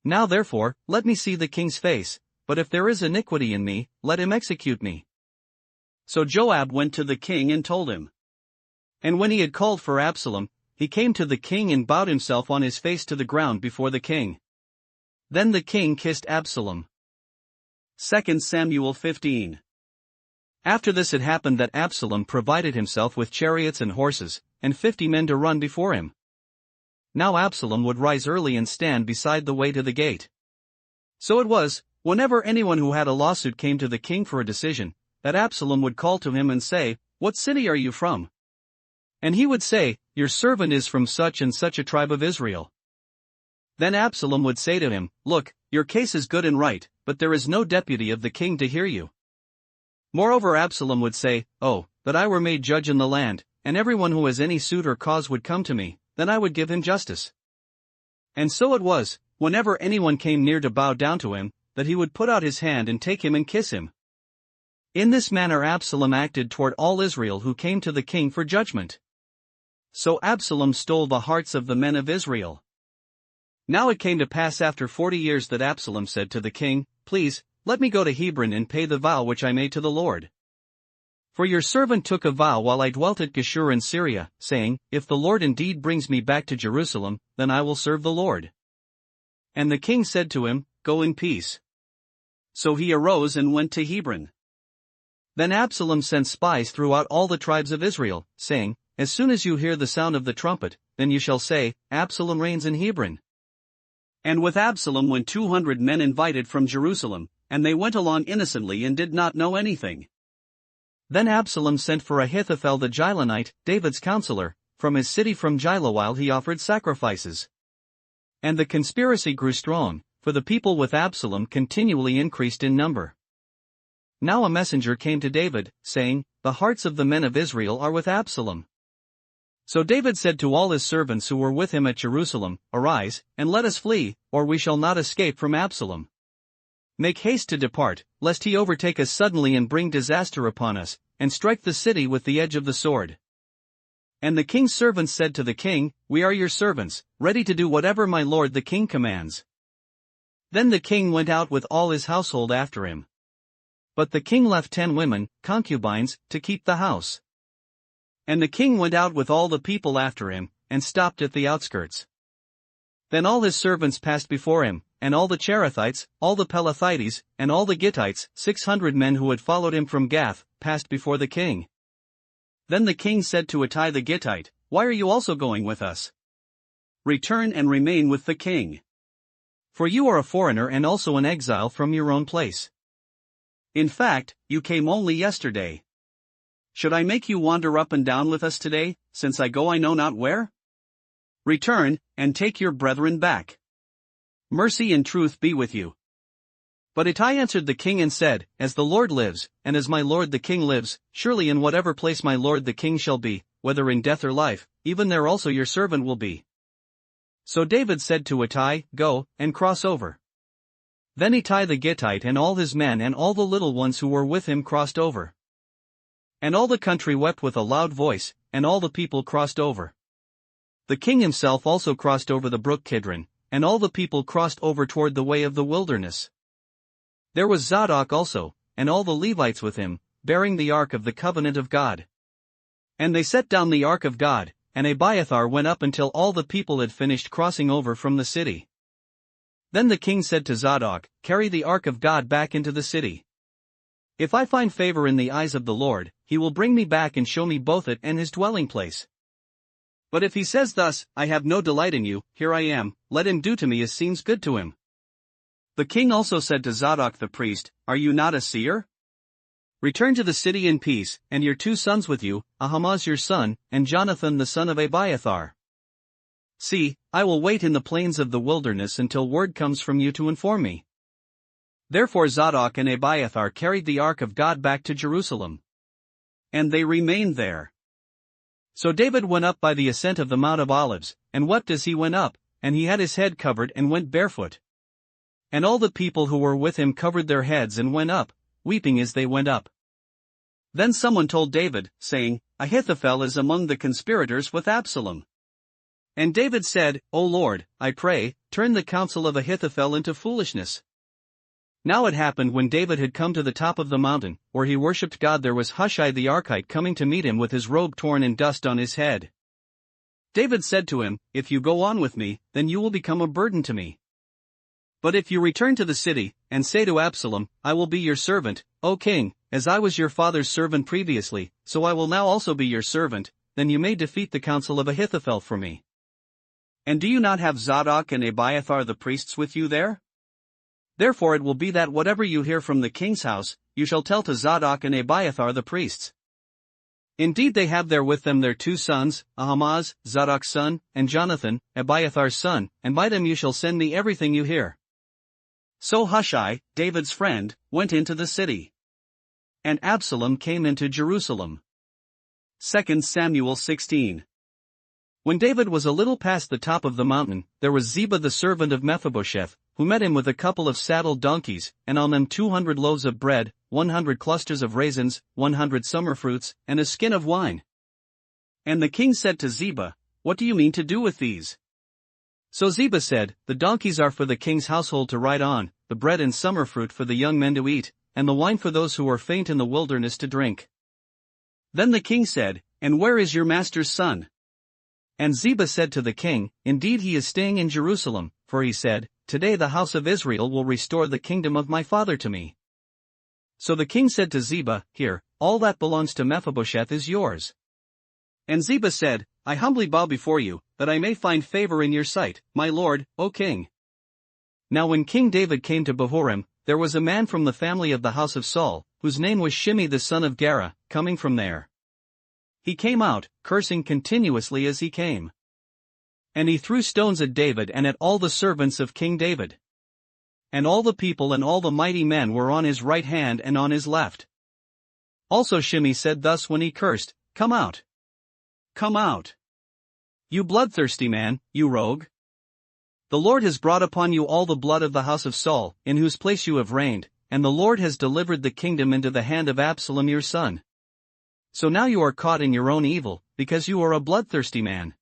Now therefore, let me see the king's face, but if there is iniquity in me, let him execute me." So Joab went to the king and told him. And when he had called for Absalom, he came to the king and bowed himself on his face to the ground before the king. Then the king kissed Absalom. 2 Samuel 15. After this it happened that Absalom provided himself with chariots and horses, and 50 men to run before him. Now Absalom would rise early and stand beside the way to the gate. So it was, whenever anyone who had a lawsuit came to the king for a decision, that Absalom would call to him and say, "What city are you from?" And he would say, "Your servant is from such and such a tribe of Israel." Then Absalom would say to him, "Look, your case is good and right, but there is no deputy of the king to hear you." Moreover, Absalom would say, "Oh, that I were made judge in the land, and everyone who has any suit or cause would come to me, then I would give him justice." And so it was, whenever anyone came near to bow down to him, that he would put out his hand and take him and kiss him. In this manner Absalom acted toward all Israel who came to the king for judgment. So Absalom stole the hearts of the men of Israel. Now it came to pass after 40 years that Absalom said to the king, "Please, let me go to Hebron and pay the vow which I made to the Lord. For your servant took a vow while I dwelt at Geshur in Syria, saying, If the Lord indeed brings me back to Jerusalem, then I will serve the Lord." And the king said to him, "Go in peace." So he arose and went to Hebron. Then Absalom sent spies throughout all the tribes of Israel, saying, "As soon as you hear the sound of the trumpet, then you shall say, Absalom reigns in Hebron." And with Absalom went 200 men invited from Jerusalem, and they went along innocently and did not know anything. Then Absalom sent for Ahithophel the Gilonite, David's counselor, from his city from Giloh while he offered sacrifices. And the conspiracy grew strong, for the people with Absalom continually increased in number. Now a messenger came to David, saying, "The hearts of the men of Israel are with Absalom." So David said to all his servants who were with him at Jerusalem, "Arise, and let us flee, or we shall not escape from Absalom. Make haste to depart, lest he overtake us suddenly and bring disaster upon us, and strike the city with the edge of the sword." And the king's servants said to the king, "We are your servants, ready to do whatever my lord the king commands." Then the king went out with all his household after him. But the king left 10 women, concubines, to keep the house. And the king went out with all the people after him, and stopped at the outskirts. Then all his servants passed before him, and all the Cherethites, all the Pelethites, and all the Gittites, 600 men who had followed him from Gath, passed before the king. Then the king said to Ittai the Gittite, "Why are you also going with us? Return and remain with the king. For you are a foreigner and also an exile from your own place. In fact, you came only yesterday. Should I make you wander up and down with us today, since I go I know not where? Return, and take your brethren back. Mercy and truth be with you." But Ittai answered the king and said, "As the Lord lives, and as my lord the king lives, surely in whatever place my lord the king shall be, whether in death or life, even there also your servant will be." So David said to Ittai, "Go, and cross over." Then Ittai the Gittite and all his men and all the little ones who were with him crossed over. And all the country wept with a loud voice, and all the people crossed over. The king himself also crossed over the brook Kidron, and all the people crossed over toward the way of the wilderness. There was Zadok also, and all the Levites with him, bearing the ark of the covenant of God. And they set down the ark of God, and Abiathar went up until all the people had finished crossing over from the city. Then the king said to Zadok, "Carry the ark of God back into the city. If I find favor in the eyes of the Lord, he will bring me back and show me both it and his dwelling place. But if he says thus, I have no delight in you, here I am, let him do to me as seems good to him." The king also said to Zadok the priest, "Are you not a seer? Return to the city in peace, and your 2 sons with you, Ahimaaz your son, and Jonathan the son of Abiathar. See, I will wait in the plains of the wilderness until word comes from you to inform me." Therefore Zadok and Abiathar carried the ark of God back to Jerusalem. And they remained there. So David went up by the ascent of the Mount of Olives, and wept as he went up, and he had his head covered and went barefoot. And all the people who were with him covered their heads and went up, weeping as they went up. Then someone told David, saying, "Ahithophel is among the conspirators with Absalom." And David said, "O Lord, I pray, turn the counsel of Ahithophel into foolishness." Now it happened when David had come to the top of the mountain, where he worshipped God, there was Hushai the Archite coming to meet him with his robe torn and dust on his head. David said to him, "If you go on with me, then you will become a burden to me. But if you return to the city, and say to Absalom, I will be your servant, O king, as I was your father's servant previously, so I will now also be your servant, then you may defeat the counsel of Ahithophel for me. And do you not have Zadok and Abiathar the priests with you there? Therefore it will be that whatever you hear from the king's house, you shall tell to Zadok and Abiathar the priests. Indeed they have there with them their 2 sons, Ahimaaz, Zadok's son, and Jonathan, Abiathar's son, and by them you shall send me everything you hear. So Hushai, David's friend, went into the city. And Absalom came into Jerusalem. 2 Samuel 16. When David was a little past the top of the mountain, there was Ziba the servant of Mephibosheth, who met him with a couple of saddled donkeys, and on them 200 loaves of bread, 100 clusters of raisins, 100 summer fruits, and a skin of wine. And the king said to Ziba, What do you mean to do with these? So Ziba said, The donkeys are for the king's household to ride on, the bread and summer fruit for the young men to eat, and the wine for those who are faint in the wilderness to drink. Then the king said, And where is your master's son? And Ziba said to the king, Indeed he is staying in Jerusalem, for he said, Today the house of Israel will restore the kingdom of my father to me. So the king said to Ziba, Here, all that belongs to Mephibosheth is yours. And Ziba said, I humbly bow before you, that I may find favor in your sight, my lord, O king. Now when King David came to Bahurim, there was a man from the family of the house of Saul, whose name was Shimei the son of Gera, coming from there. He came out, cursing continuously as he came. And he threw stones at David and at all the servants of King David. And all the people and all the mighty men were on his right hand and on his left. Also Shimei said thus when he cursed, Come out. Come out. You bloodthirsty man, you rogue. The Lord has brought upon you all the blood of the house of Saul, in whose place you have reigned, and the Lord has delivered the kingdom into the hand of Absalom your son. So now you are caught in your own evil, because you are a bloodthirsty man.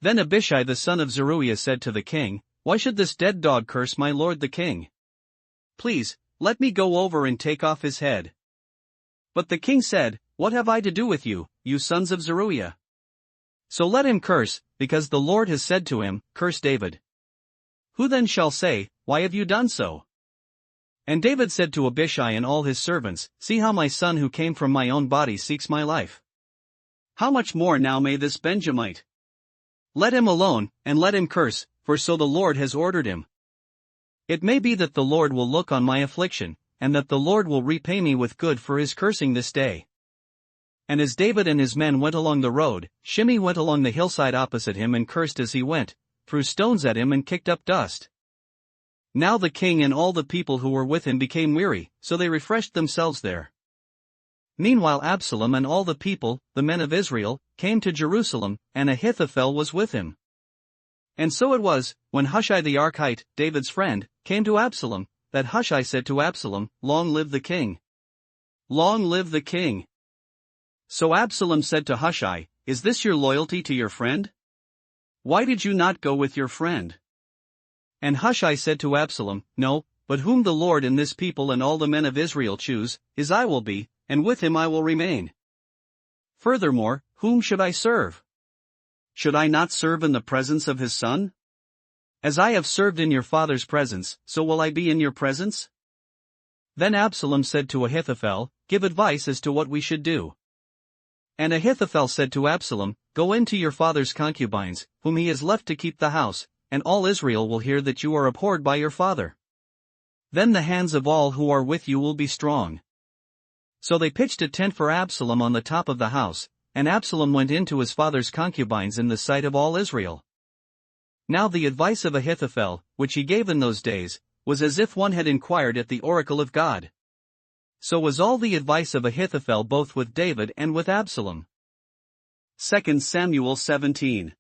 Then Abishai the son of Zeruiah said to the king, Why should this dead dog curse my lord the king? Please, let me go over and take off his head. But the king said, What have I to do with you, you sons of Zeruiah? So let him curse, because the Lord has said to him, Curse David. Who then shall say, Why have you done so? And David said to Abishai and all his servants, See how my son who came from my own body seeks my life. How much more now may this Benjamite? Let him alone, and let him curse, for so the Lord has ordered him. It may be that the Lord will look on my affliction, and that the Lord will repay me with good for his cursing this day. And as David and his men went along the road, Shimei went along the hillside opposite him and cursed as he went, threw stones at him and kicked up dust. Now the king and all the people who were with him became weary, so they refreshed themselves there. Meanwhile Absalom and all the people, the men of Israel, came to Jerusalem, and Ahithophel was with him. And so it was, when Hushai the Archite, David's friend, came to Absalom, that Hushai said to Absalom, Long live the king! Long live the king! So Absalom said to Hushai, Is this your loyalty to your friend? Why did you not go with your friend? And Hushai said to Absalom, No, but whom the Lord and this people and all the men of Israel choose, his I will be, and with him I will remain. Furthermore, whom should I serve? Should I not serve in the presence of his son? As I have served in your father's presence, so will I be in your presence? Then Absalom said to Ahithophel, Give advice as to what we should do. And Ahithophel said to Absalom, Go in to your father's concubines, whom he has left to keep the house, and all Israel will hear that you are abhorred by your father. Then the hands of all who are with you will be strong. So they pitched a tent for Absalom on the top of the house, and Absalom went in to his father's concubines in the sight of all Israel. Now the advice of Ahithophel, which he gave in those days, was as if one had inquired at the oracle of God. So was all the advice of Ahithophel both with David and with Absalom. 2 Samuel 17.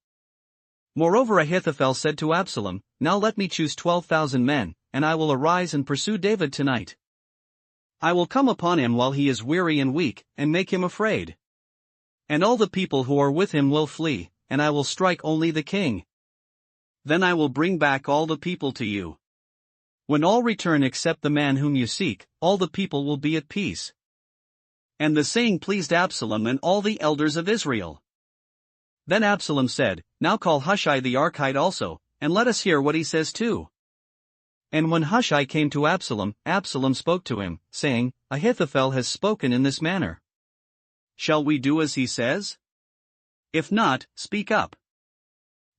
Moreover Ahithophel said to Absalom, Now let me choose 12,000 men, and I will arise and pursue David tonight. I will come upon him while he is weary and weak, and make him afraid. And all the people who are with him will flee, and I will strike only the king. Then I will bring back all the people to you. When all return except the man whom you seek, all the people will be at peace. And the saying pleased Absalom and all the elders of Israel. Then Absalom said, Now call Hushai the Archite also, and let us hear what he says too. And when Hushai came to Absalom, Absalom spoke to him, saying, Ahithophel has spoken in this manner. Shall we do as he says? If not, speak up.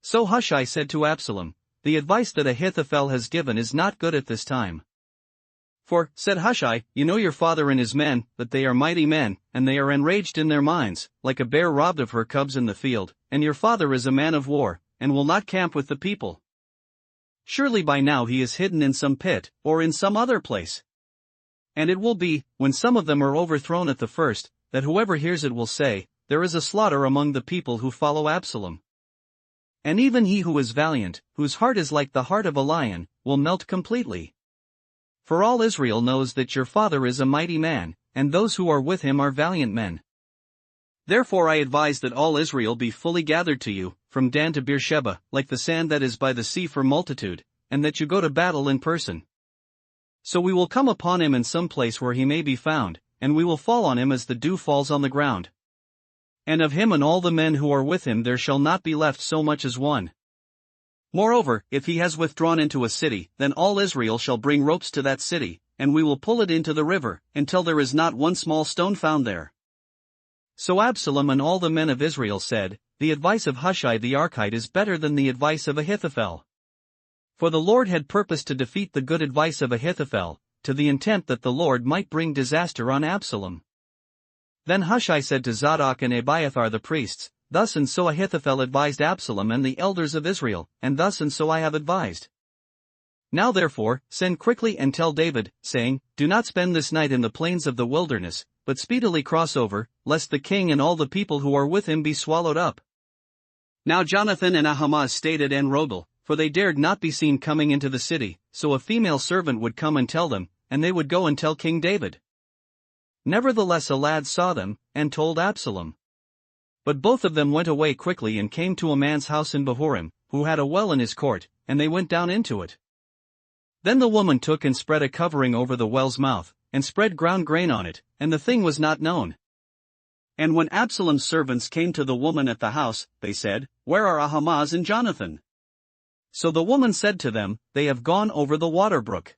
So Hushai said to Absalom, The advice that Ahithophel has given is not good at this time. For, said Hushai, you know your father and his men, that they are mighty men, and they are enraged in their minds, like a bear robbed of her cubs in the field, and your father is a man of war, and will not camp with the people. Surely by now he is hidden in some pit, or in some other place. And it will be, when some of them are overthrown at the first, that whoever hears it will say, There is a slaughter among the people who follow Absalom. And even he who is valiant, whose heart is like the heart of a lion, will melt completely. For all Israel knows that your father is a mighty man, and those who are with him are valiant men. Therefore I advise that all Israel be fully gathered to you, from Dan to Beersheba, like the sand that is by the sea for multitude, and that you go to battle in person. So we will come upon him in some place where he may be found, and we will fall on him as the dew falls on the ground. And of him and all the men who are with him there shall not be left so much as one. Moreover, if he has withdrawn into a city, then all Israel shall bring ropes to that city, and we will pull it into the river, until there is not one small stone found there. So Absalom and all the men of Israel said, The advice of Hushai the Archite is better than the advice of Ahithophel. For the Lord had purposed to defeat the good advice of Ahithophel, to the intent that the Lord might bring disaster on Absalom. Then Hushai said to Zadok and Abiathar the priests, Thus and so Ahithophel advised Absalom and the elders of Israel, and thus and so I have advised. Now therefore, send quickly and tell David, saying, Do not spend this night in the plains of the wilderness, but speedily cross over, lest the king and all the people who are with him be swallowed up. Now Jonathan and Ahimaaz stayed at En-Rogel, for they dared not be seen coming into the city, so a female servant would come and tell them, and they would go and tell King David. Nevertheless a lad saw them, and told Absalom. But both of them went away quickly and came to a man's house in Bahurim, who had a well in his court, and they went down into it. Then the woman took and spread a covering over the well's mouth, and spread ground grain on it, and the thing was not known. And when Absalom's servants came to the woman at the house, they said, Where are Ahimaaz and Jonathan? So the woman said to them, They have gone over the water brook.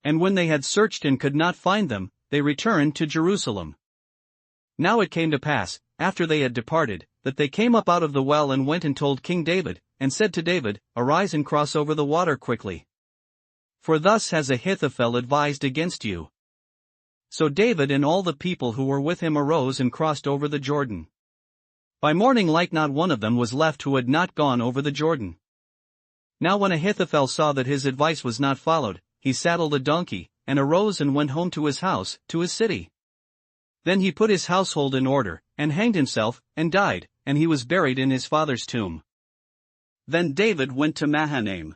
And when they had searched and could not find them, they returned to Jerusalem. Now it came to pass, after they had departed, that they came up out of the well and went and told King David, and said to David, Arise and cross over the water quickly. For thus has Ahithophel advised against you. So David and all the people who were with him arose and crossed over the Jordan. By morning light not one of them was left who had not gone over the Jordan. Now when Ahithophel saw that his advice was not followed, he saddled a donkey, and arose and went home to his house, to his city. Then he put his household in order, and hanged himself, and died, and he was buried in his father's tomb. Then David went to Mahanaim.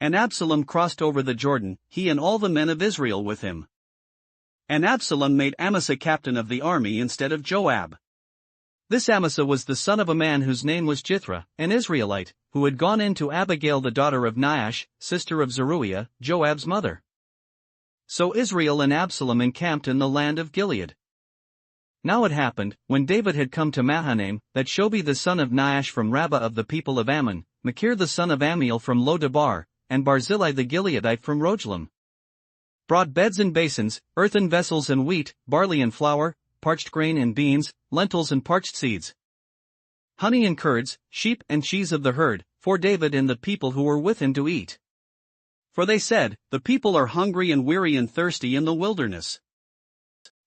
And Absalom crossed over the Jordan, he and all the men of Israel with him. And Absalom made Amasa captain of the army instead of Joab. This Amasa was the son of a man whose name was Jithra, an Israelite, who had gone in to Abigail the daughter of Nahash, sister of Zeruiah, Joab's mother. So Israel and Absalom encamped in the land of Gilead. Now it happened, when David had come to Mahanaim, that Shobi the son of Nahash from Rabbah of the people of Ammon, Machir the son of Ammiel from Lo-Debar, and Barzillai the Gileadite from Rogelim, brought beds and basins, earthen vessels and wheat, barley and flour, parched grain and beans, lentils and parched seeds, honey and curds, sheep and cheese of the herd, for David and the people who were with him to eat. For they said, The people are hungry and weary and thirsty in the wilderness.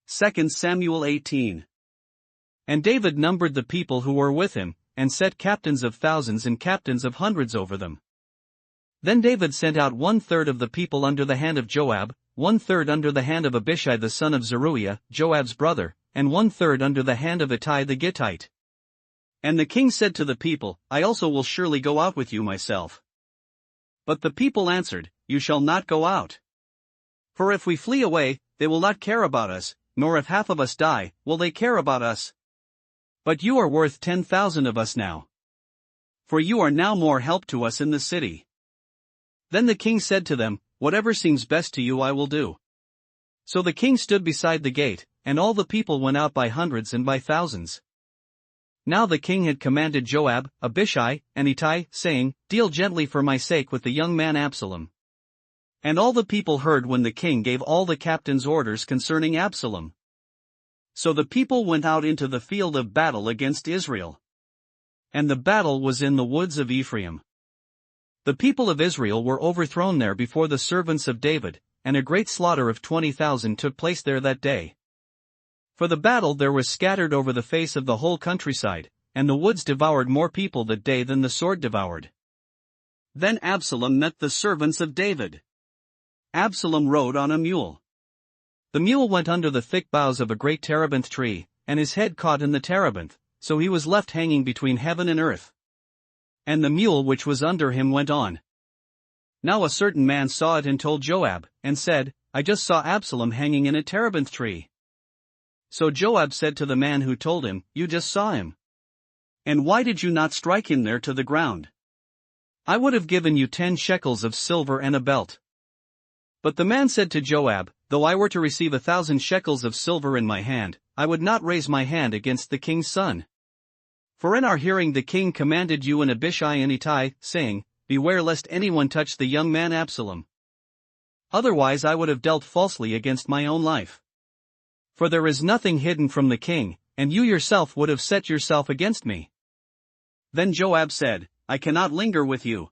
2 Samuel 18. And David numbered the people who were with him, and set captains of thousands and captains of hundreds over them. Then David sent out 1/3 of the people under the hand of Joab, 1/3 under the hand of Abishai the son of Zeruiah, Joab's brother, and 1/3 under the hand of Ittai the Gittite. And the king said to the people, I also will surely go out with you myself. But the people answered, You shall not go out. For if we flee away, they will not care about us, nor if half of us die, will they care about us. But you are worth 10,000 of us now. For you are now more help to us in the city. Then the king said to them, Whatever seems best to you I will do. So the king stood beside the gate, and all the people went out by hundreds and by thousands. Now the king had commanded Joab, Abishai, and Ittai, saying, Deal gently for my sake with the young man Absalom. And all the people heard when the king gave all the captains orders concerning Absalom. So the people went out into the field of battle against Israel. And the battle was in the woods of Ephraim. The people of Israel were overthrown there before the servants of David, and a great slaughter of 20,000 took place there that day. For the battle there was scattered over the face of the whole countryside, and the woods devoured more people that day than the sword devoured. Then Absalom met the servants of David. Absalom rode on a mule. The mule went under the thick boughs of a great terebinth tree, and his head caught in the terebinth, so he was left hanging between heaven and earth. And the mule which was under him went on. Now a certain man saw it and told Joab, and said, I just saw Absalom hanging in a terebinth tree. So Joab said to the man who told him, You just saw him. And why did you not strike him there to the ground? I would have given you 10 shekels of silver and a belt. But the man said to Joab, Though I were to receive 1,000 shekels of silver in my hand, I would not raise my hand against the king's son. For in our hearing the king commanded you and Abishai and Ittai, saying, Beware lest anyone touch the young man Absalom. Otherwise I would have dealt falsely against my own life. For there is nothing hidden from the king, and you yourself would have set yourself against me. Then Joab said, I cannot linger with you.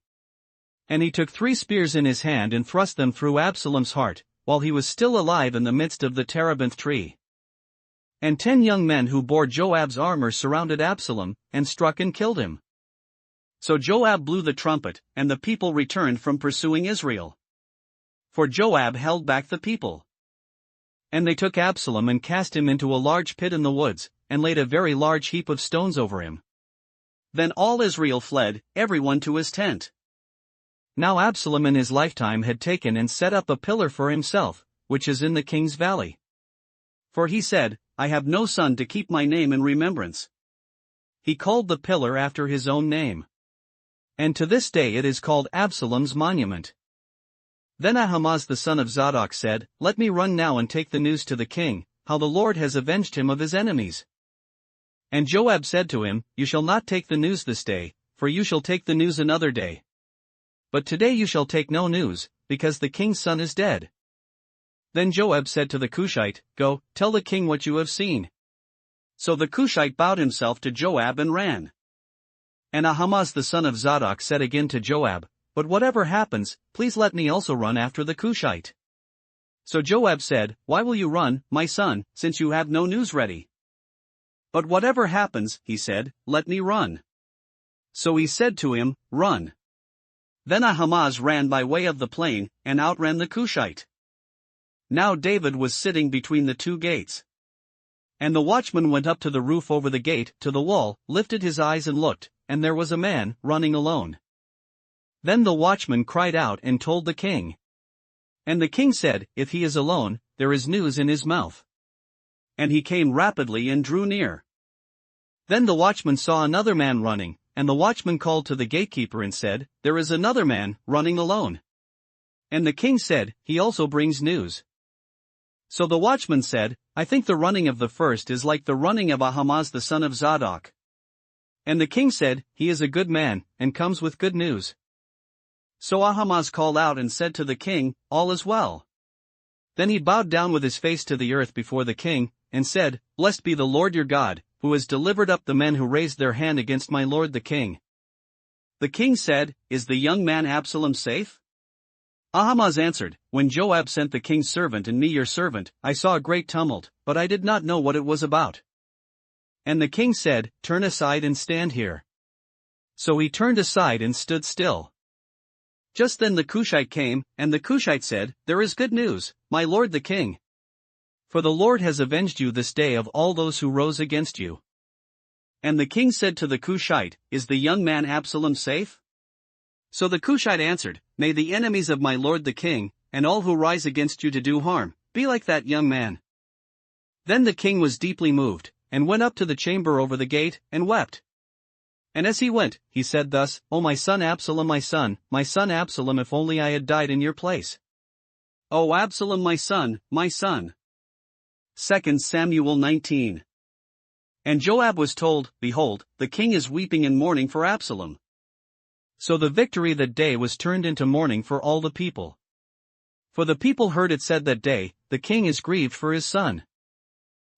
And he took 3 spears in his hand and thrust them through Absalom's heart, while he was still alive in the midst of the terebinth tree. And 10 young men who bore Joab's armor surrounded Absalom, and struck and killed him. So Joab blew the trumpet, and the people returned from pursuing Israel. For Joab held back the people. And they took Absalom and cast him into a large pit in the woods, and laid a very large heap of stones over him. Then all Israel fled, everyone to his tent. Now Absalom in his lifetime had taken and set up a pillar for himself, which is in the king's valley. For he said, I have no son to keep my name in remembrance. He called the pillar after his own name. And to this day it is called Absalom's monument. Then Ahimaaz the son of Zadok said, Let me run now and take the news to the king, how the Lord has avenged him of his enemies. And Joab said to him, You shall not take the news this day, for you shall take the news another day. But today you shall take no news, because the king's son is dead. Then Joab said to the Cushite, Go, tell the king what you have seen. So the Cushite bowed himself to Joab and ran. And Ahimaaz the son of Zadok said again to Joab, But whatever happens, please let me also run after the Cushite. So Joab said, Why will you run, my son, since you have no news ready? But whatever happens, he said, let me run. So he said to him, Run. Then Ahimaaz ran by way of the plain, and outran the Cushite. Now David was sitting between the 2 gates. And the watchman went up to the roof over the gate, to the wall, lifted his eyes and looked, and there was a man, running alone. Then the watchman cried out and told the king. And the king said, If he is alone, there is news in his mouth. And he came rapidly and drew near. Then the watchman saw another man running, and the watchman called to the gatekeeper and said, There is another man, running alone. And the king said, He also brings news. So the watchman said, I think the running of the first is like the running of Ahimaaz the son of Zadok. And the king said, He is a good man, and comes with good news. So Ahimaaz called out and said to the king, All is well. Then he bowed down with his face to the earth before the king, and said, Blessed be the Lord your God, who has delivered up the men who raised their hand against my lord the king. The king said, Is the young man Absalom safe? Ahimaaz answered, When Joab sent the king's servant and me your servant, I saw a great tumult, but I did not know what it was about. And the king said, Turn aside and stand here. So he turned aside and stood still. Just then the Cushite came, and the Cushite said, There is good news, my lord the king. For the Lord has avenged you this day of all those who rose against you. And the king said to the Cushite, Is the young man Absalom safe? So the Cushite answered, May the enemies of my lord the king, and all who rise against you to do harm, be like that young man. Then the king was deeply moved, and went up to the chamber over the gate, and wept. And as he went, he said thus, O my son Absalom, my son Absalom, if only I had died in your place. O Absalom, my son, my son. 2 Samuel 19. And Joab was told, Behold, the king is weeping and mourning for Absalom. So the victory that day was turned into mourning for all the people. For the people heard it said that day, the king is grieved for his son.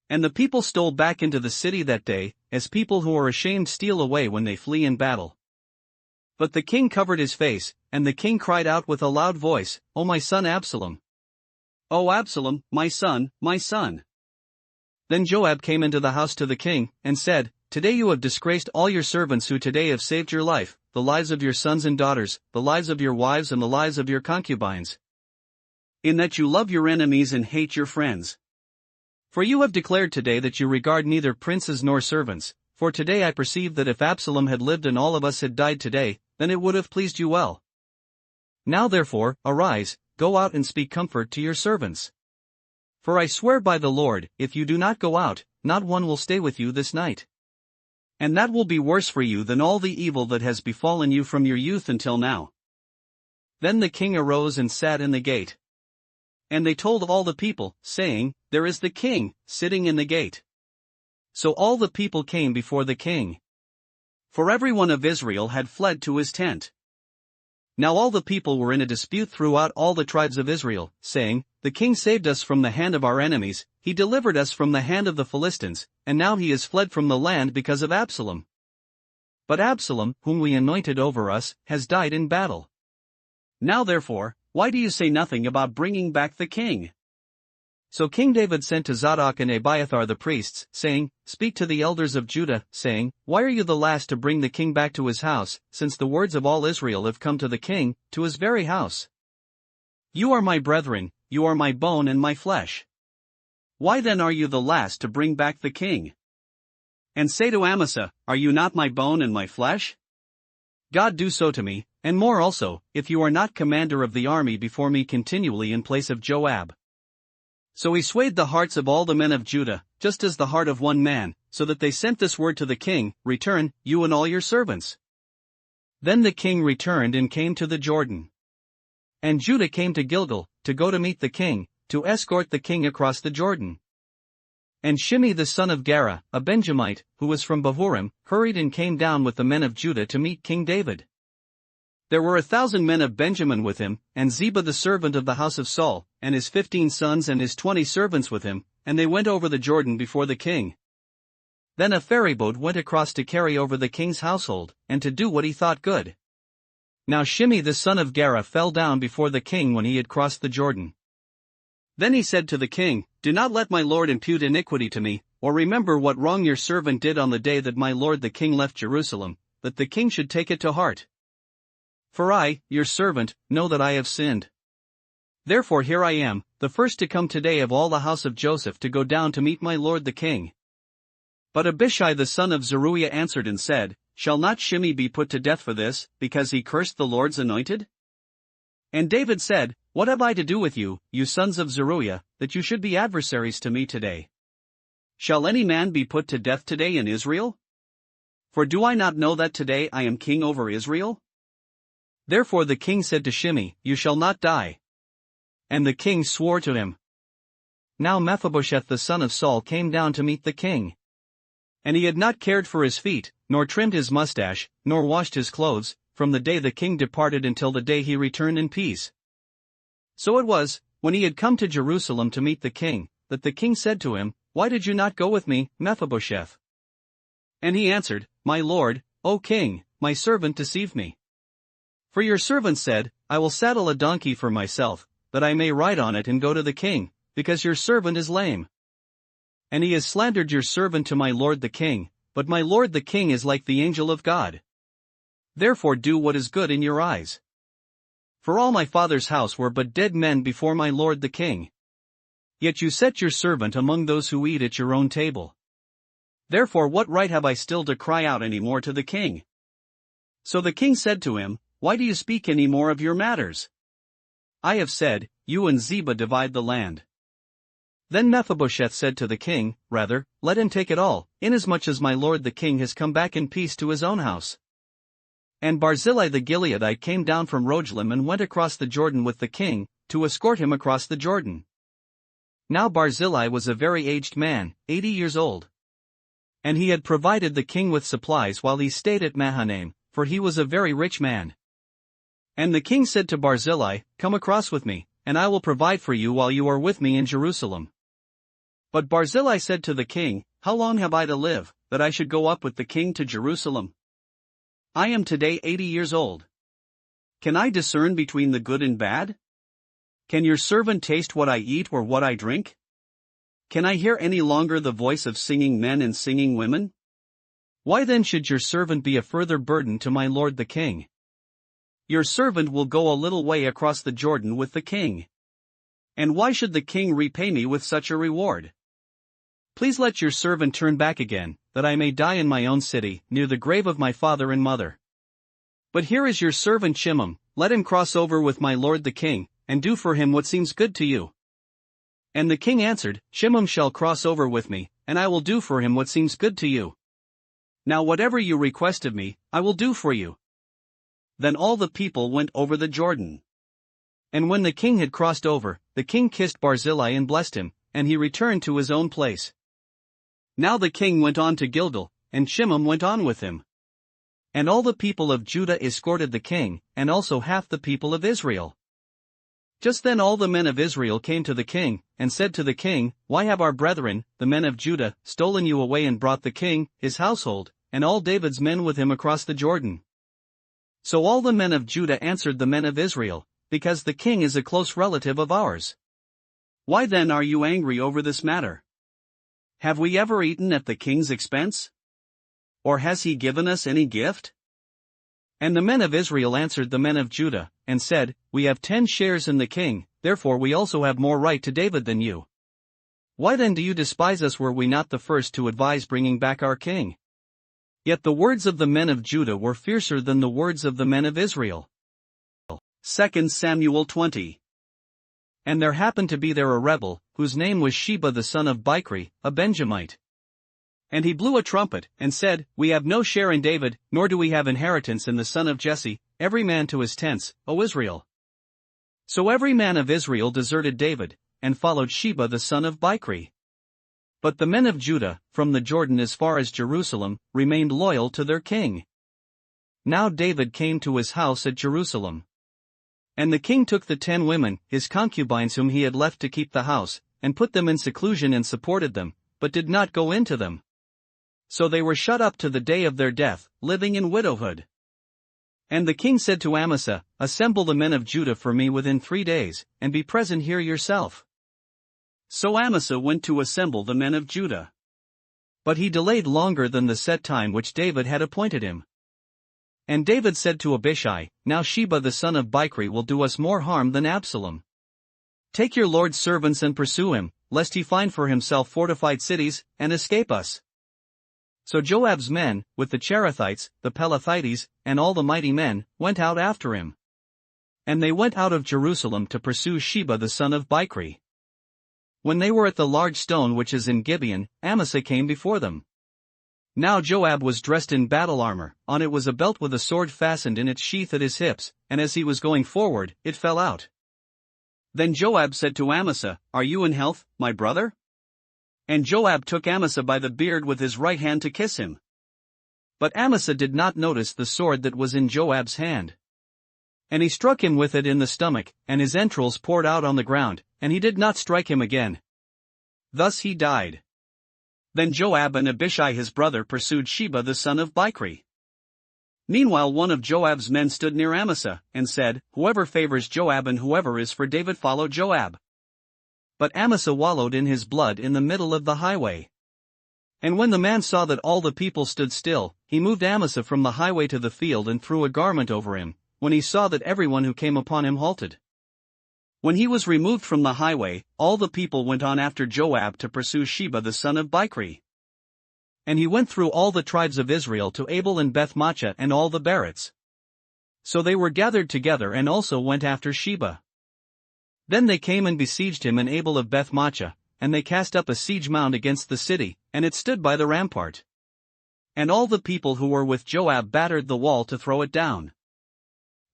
And the people stole back into the city that day, as people who are ashamed steal away when they flee in battle. But the king covered his face, and the king cried out with a loud voice, O my son Absalom! O Absalom, my son, my son! Then Joab came into the house to the king, and said, Today you have disgraced all your servants who today have saved your life, the lives of your sons and daughters, the lives of your wives and the lives of your concubines. In that you love your enemies and hate your friends. For you have declared today that you regard neither princes nor servants, for today I perceive that if Absalom had lived and all of us had died today, then it would have pleased you well. Now therefore, arise, go out and speak comfort to your servants. For I swear by the Lord, if you do not go out, not one will stay with you this night. And that will be worse for you than all the evil that has befallen you from your youth until now. Then the king arose and sat in the gate. And they told all the people, saying, There is the king, sitting in the gate. So all the people came before the king. For everyone of Israel had fled to his tent. Now all the people were in a dispute throughout all the tribes of Israel, saying, The king saved us from the hand of our enemies, he delivered us from the hand of the Philistines, and now he is fled from the land because of Absalom. But Absalom, whom we anointed over us, has died in battle. Now therefore, why do you say nothing about bringing back the king? So King David sent to Zadok and Abiathar the priests, saying, Speak to the elders of Judah, saying, Why are you the last to bring the king back to his house, since the words of all Israel have come to the king, to his very house? You are my brethren, you are my bone and my flesh. Why then are you the last to bring back the king? And say to Amasa, Are you not my bone and my flesh? God do so to me, and more also, if you are not commander of the army before me continually in place of Joab. So he swayed the hearts of all the men of Judah, just as the heart of one man, so that they sent this word to the king, Return, you and all your servants. Then the king returned and came to the Jordan. And Judah came to Gilgal, to go to meet the king, to escort the king across the Jordan. And Shimei the son of Gera, a Benjamite, who was from Bahurim, hurried and came down with the men of Judah to meet King David. There were 1,000 men of Benjamin with him, and Ziba the servant of the house of Saul, and his 15 sons and his 20 servants with him, and they went over the Jordan before the king. Then a ferryboat went across to carry over the king's household, and to do what he thought good. Now Shimei the son of Gera fell down before the king when he had crossed the Jordan. Then he said to the king, Do not let my lord impute iniquity to me, or remember what wrong your servant did on the day that my lord the king left Jerusalem, that the king should take it to heart. For I, your servant, know that I have sinned. Therefore here I am, the first to come today of all the house of Joseph to go down to meet my lord the king. But Abishai the son of Zeruiah answered and said, Shall not Shimei be put to death for this, because he cursed the Lord's anointed? And David said, What have I to do with you, you sons of Zeruiah, that you should be adversaries to me today? Shall any man be put to death today in Israel? For do I not know that today I am king over Israel? Therefore the king said to Shimei, You shall not die. And the king swore to him. Now Mephibosheth the son of Saul came down to meet the king. And he had not cared for his feet, nor trimmed his mustache, nor washed his clothes, from the day the king departed until the day he returned in peace. So it was, when he had come to Jerusalem to meet the king, that the king said to him, Why did you not go with me, Mephibosheth? And he answered, My lord, O king, my servant deceived me. For your servant said, I will saddle a donkey for myself, that I may ride on it and go to the king, because your servant is lame. And he has slandered your servant to my lord the king, but my lord the king is like the angel of God. Therefore do what is good in your eyes. For all my father's house were but dead men before my lord the king. Yet you set your servant among those who eat at your own table. Therefore what right have I still to cry out any more to the king? So the king said to him, Why do you speak any more of your matters? I have said, You and Ziba divide the land. Then Mephibosheth said to the king, Rather, let him take it all, inasmuch as my lord the king has come back in peace to his own house. And Barzillai the Gileadite came down from Rogelim and went across the Jordan with the king, to escort him across the Jordan. Now Barzillai was a very aged man, 80 years old. And he had provided the king with supplies while he stayed at Mahanaim, for he was a very rich man. And the king said to Barzillai, Come across with me, and I will provide for you while you are with me in Jerusalem." But Barzillai said to the king, "How long have I to live, that I should go up with the king to Jerusalem? I am today 80 years old. Can I discern between the good and bad? Can your servant taste what I eat or what I drink? Can I hear any longer the voice of singing men and singing women? Why then should your servant be a further burden to my lord the king? Your servant will go a little way across the Jordan with the king. And why should the king repay me with such a reward? Please let your servant turn back again, that I may die in my own city, near the grave of my father and mother. But here is your servant Shimon, let him cross over with my lord the king, and do for him what seems good to you." And the king answered, "Shimon shall cross over with me, and I will do for him what seems good to you. Now whatever you request of me, I will do for you." Then all the people went over the Jordan. And when the king had crossed over, the king kissed Barzillai and blessed him, and he returned to his own place. Now the king went on to Gilgal, and Shimon went on with him. And all the people of Judah escorted the king, and also half the people of Israel. Just then all the men of Israel came to the king, and said to the king, "Why have our brethren, the men of Judah, stolen you away and brought the king, his household, and all David's men with him across the Jordan?" So all the men of Judah answered the men of Israel, "Because the king is a close relative of ours. Why then are you angry over this matter? Have we ever eaten at the king's expense? Or has he given us any gift?" And the men of Israel answered the men of Judah, and said, "We have 10 shares in the king, therefore we also have more right to David than you. Why then do you despise us? Were we not the first to advise bringing back our king?" Yet the words of the men of Judah were fiercer than the words of the men of Israel. 2 Samuel 20. And there happened to be there a rebel, whose name was Sheba the son of Bichri, a Benjamite. And he blew a trumpet, and said, "We have no share in David, nor do we have inheritance in the son of Jesse, every man to his tents, O Israel." So every man of Israel deserted David, and followed Sheba the son of Bichri. But the men of Judah, from the Jordan as far as Jerusalem, remained loyal to their king. Now David came to his house at Jerusalem. And the king took the 10 women, his concubines whom he had left to keep the house, and put them in seclusion and supported them, but did not go into them. So they were shut up to the day of their death, living in widowhood. And the king said to Amasa, "Assemble the men of Judah for me within 3 days, and be present here yourself." So Amasa went to assemble the men of Judah. But he delayed longer than the set time which David had appointed him. And David said to Abishai, "Now Sheba the son of Bichri will do us more harm than Absalom. Take your lord's servants and pursue him, lest he find for himself fortified cities, and escape us." So Joab's men, with the Cherethites, the Pelethites, and all the mighty men, went out after him. And they went out of Jerusalem to pursue Sheba the son of Bichri. When they were at the large stone which is in Gibeon, Amasa came before them. Now Joab was dressed in battle armor, on it was a belt with a sword fastened in its sheath at his hips, and as he was going forward, it fell out. Then Joab said to Amasa, "Are you in health, my brother?" And Joab took Amasa by the beard with his right hand to kiss him. But Amasa did not notice the sword that was in Joab's hand. And he struck him with it in the stomach, and his entrails poured out on the ground, and he did not strike him again. Thus he died. Then Joab and Abishai his brother pursued Sheba the son of Bichri. Meanwhile one of Joab's men stood near Amasa, and said, "Whoever favors Joab and whoever is for David follow Joab." But Amasa wallowed in his blood in the middle of the highway. And when the man saw that all the people stood still, he moved Amasa from the highway to the field and threw a garment over him, when he saw that everyone who came upon him halted. When he was removed from the highway, all the people went on after Joab to pursue Sheba the son of Bichri. And he went through all the tribes of Israel to Abel and Beth-maachah and all the Berits. So they were gathered together and also went after Sheba. Then they came and besieged him in Abel of Beth-maachah, and they cast up a siege mound against the city, and it stood by the rampart. And all the people who were with Joab battered the wall to throw it down.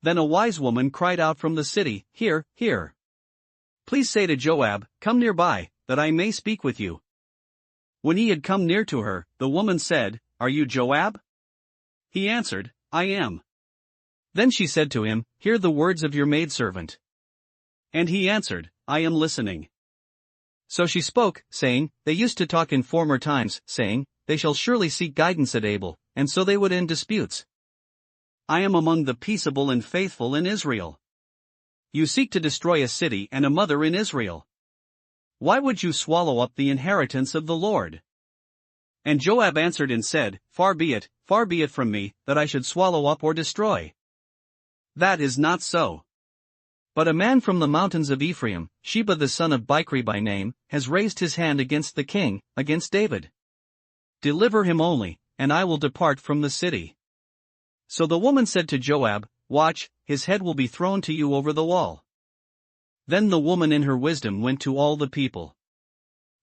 Then a wise woman cried out from the city, "Here, here! Please say to Joab, 'Come nearby, that I may speak with you.'" When he had come near to her, the woman said, "Are you Joab?" He answered, "I am." Then she said to him, "Hear the words of your maidservant." And he answered, I am listening. So she spoke, saying, They used to talk in former times, saying, They shall surely seek guidance at Abel, and so they would end disputes. I am among the peaceable and faithful in Israel. You seek to destroy a city and a mother in Israel. Why would you swallow up the inheritance of the Lord? And Joab answered and said, far be it from me, that I should swallow up or destroy. That is not so. But a man from the mountains of Ephraim, Sheba the son of Bichri by name, has raised his hand against the king, against David. Deliver him only, and I will depart from the city. So the woman said to Joab, Watch, his head will be thrown to you over the wall. Then the woman in her wisdom went to all the people.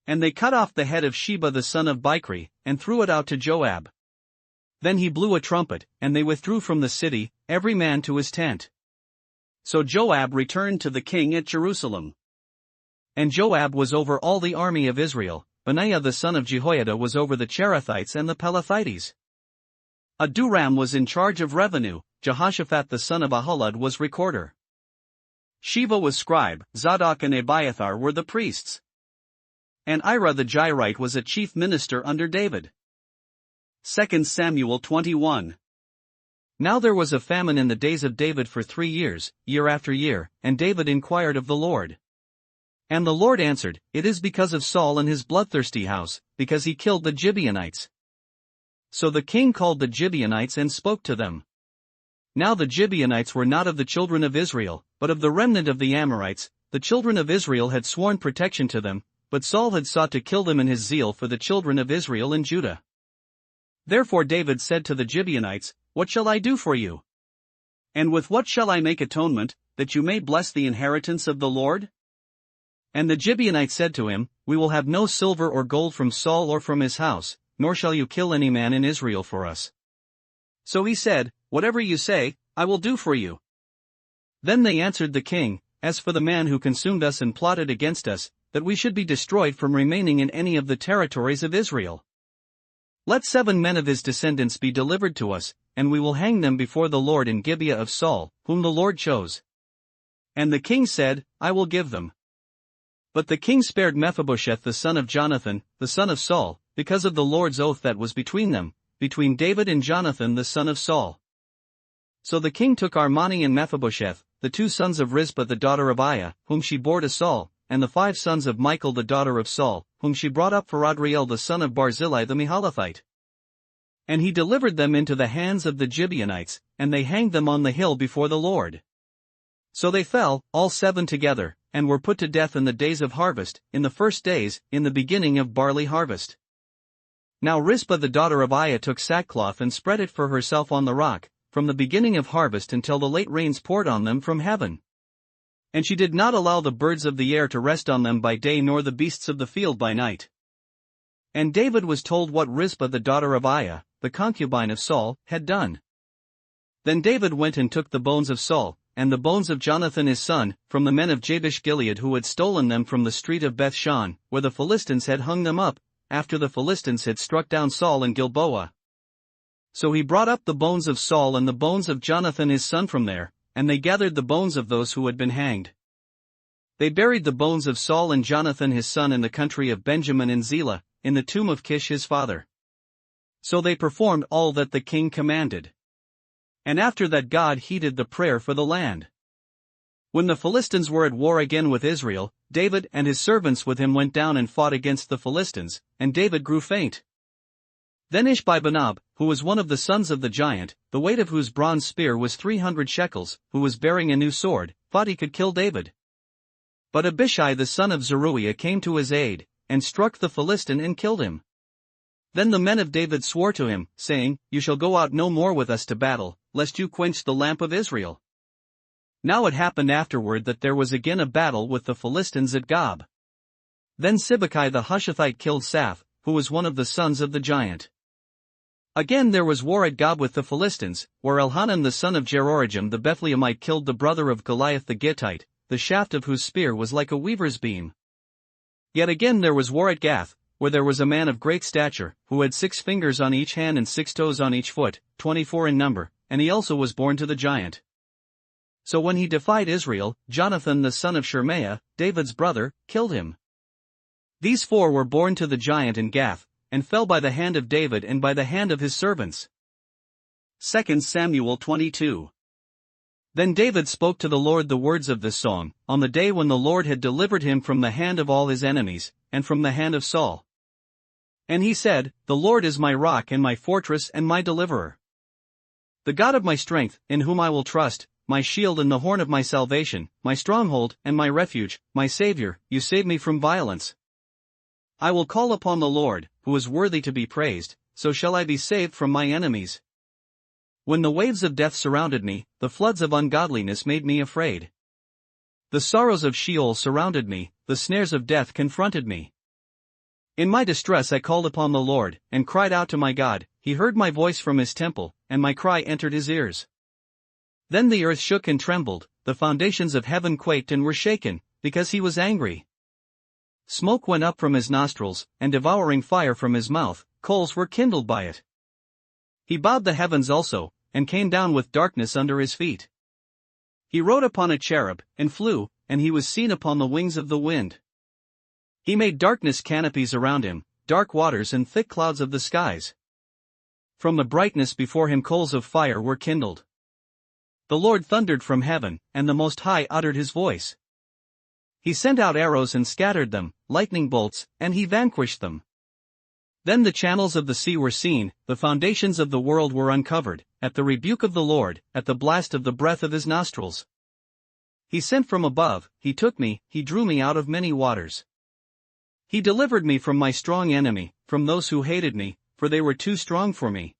And they cut off the head of Sheba the son of Bichri, and threw it out to Joab. Then he blew a trumpet, and they withdrew from the city, every man to his tent. So Joab returned to the king at Jerusalem. And Joab was over all the army of Israel, Benaiah the son of Jehoiada was over the Cherethites and the Pelethites. Aduram was in charge of revenue, Jehoshaphat the son of Ahilud was recorder. Sheva was scribe, Zadok and Abiathar were the priests. And Ira the Jairite was a chief minister under David. 2 Samuel 21. Now there was a famine in the days of David for 3 years, year after year, and David inquired of the Lord. And the Lord answered, It is because of Saul and his bloodthirsty house, because he killed the Gibeonites. So the king called the Gibeonites and spoke to them. Now the Gibeonites were not of the children of Israel, but of the remnant of the Amorites. The children of Israel had sworn protection to them, but Saul had sought to kill them in his zeal for the children of Israel in Judah. Therefore David said to the Gibeonites, What shall I do for you? And with what shall I make atonement, that you may bless the inheritance of the Lord? And the Gibeonites said to him, We will have no silver or gold from Saul or from his house, nor shall you kill any man in Israel for us. So he said, Whatever you say, I will do for you. Then they answered the king, As for the man who consumed us and plotted against us, that we should be destroyed from remaining in any of the territories of Israel. Let 7 men of his descendants be delivered to us, and we will hang them before the Lord in Gibeah of Saul, whom the Lord chose. And the king said, I will give them. But the king spared Mephibosheth the son of Jonathan, the son of Saul, because of the Lord's oath that was between them, between David and Jonathan the son of Saul. So the king took Armani and Mephibosheth, the 2 sons of Rizpah the daughter of Aiah, whom she bore to Saul, and the 5 sons of Michal the daughter of Saul, whom she brought up for Adriel the son of Barzillai the Meholathite. And he delivered them into the hands of the Gibeonites, and they hanged them on the hill before the Lord. So they fell, all 7 together, and were put to death in the days of harvest, in the first days, in the beginning of barley harvest. Now Rizpah the daughter of Aiah took sackcloth and spread it for herself on the rock, from the beginning of harvest until the late rains poured on them from heaven. And she did not allow the birds of the air to rest on them by day nor the beasts of the field by night. And David was told what Rizpah the daughter of Aiah, the concubine of Saul, had done. Then David went and took the bones of Saul, and the bones of Jonathan his son, from the men of Jabesh Gilead who had stolen them from the street of Beth-shan, where the Philistines had hung them up, after the Philistines had struck down Saul in Gilboa. So he brought up the bones of Saul and the bones of Jonathan his son from there, and they gathered the bones of those who had been hanged. They buried the bones of Saul and Jonathan his son in the country of Benjamin in Zelah, in the tomb of Kish his father. So they performed all that the king commanded. And after that God heeded the prayer for the land. When the Philistines were at war again with Israel, David and his servants with him went down and fought against the Philistines, and David grew faint. Then Ishbi-benob, who was one of the sons of the giant, the weight of whose bronze spear was 300 shekels, who was bearing a new sword, thought he could kill David. But Abishai the son of Zeruiah came to his aid, and struck the Philistine and killed him. Then the men of David swore to him, saying, You shall go out no more with us to battle, lest you quench the lamp of Israel. Now it happened afterward that there was again a battle with the Philistines at Gob. Then Sibbecai the Hushathite killed Saph, who was one of the sons of the giant. Again there was war at Gob with the Philistines, where Elhanan the son of Jeroregim the Bethlehemite killed the brother of Goliath the Gittite, the shaft of whose spear was like a weaver's beam. Yet again there was war at Gath, where there was a man of great stature, who had 6 fingers on each hand and 6 toes on each foot, 24 in number, and he also was born to the giant. So when he defied Israel, Jonathan the son of Shemaiah, David's brother, killed him. These 4 were born to the giant in Gath, and fell by the hand of David and by the hand of his servants. 2 Samuel 22. Then David spoke to the Lord the words of this song, on the day when the Lord had delivered him from the hand of all his enemies, and from the hand of Saul. And he said, The Lord is my rock and my fortress and my deliverer. The God of my strength, in whom I will trust, my shield and the horn of my salvation, my stronghold and my refuge, my Savior, you save me from violence. I will call upon the Lord, who is worthy to be praised, so shall I be saved from my enemies. When the waves of death surrounded me, the floods of ungodliness made me afraid. The sorrows of Sheol surrounded me, the snares of death confronted me. In my distress I called upon the Lord, and cried out to my God. He heard my voice from his temple, and my cry entered his ears. Then the earth shook and trembled, the foundations of heaven quaked and were shaken, because he was angry. Smoke went up from his nostrils, and devouring fire from his mouth, coals were kindled by it. He bowed the heavens also, and came down with darkness under his feet. He rode upon a cherub, and flew, and he was seen upon the wings of the wind. He made darkness canopies around him, dark waters and thick clouds of the skies. From the brightness before him coals of fire were kindled. The Lord thundered from heaven, and the Most High uttered his voice. He sent out arrows and scattered them, lightning bolts, and he vanquished them. Then the channels of the sea were seen, the foundations of the world were uncovered, at the rebuke of the Lord, at the blast of the breath of his nostrils. He sent from above, he took me, he drew me out of many waters. He delivered me from my strong enemy, from those who hated me, for they were too strong for me.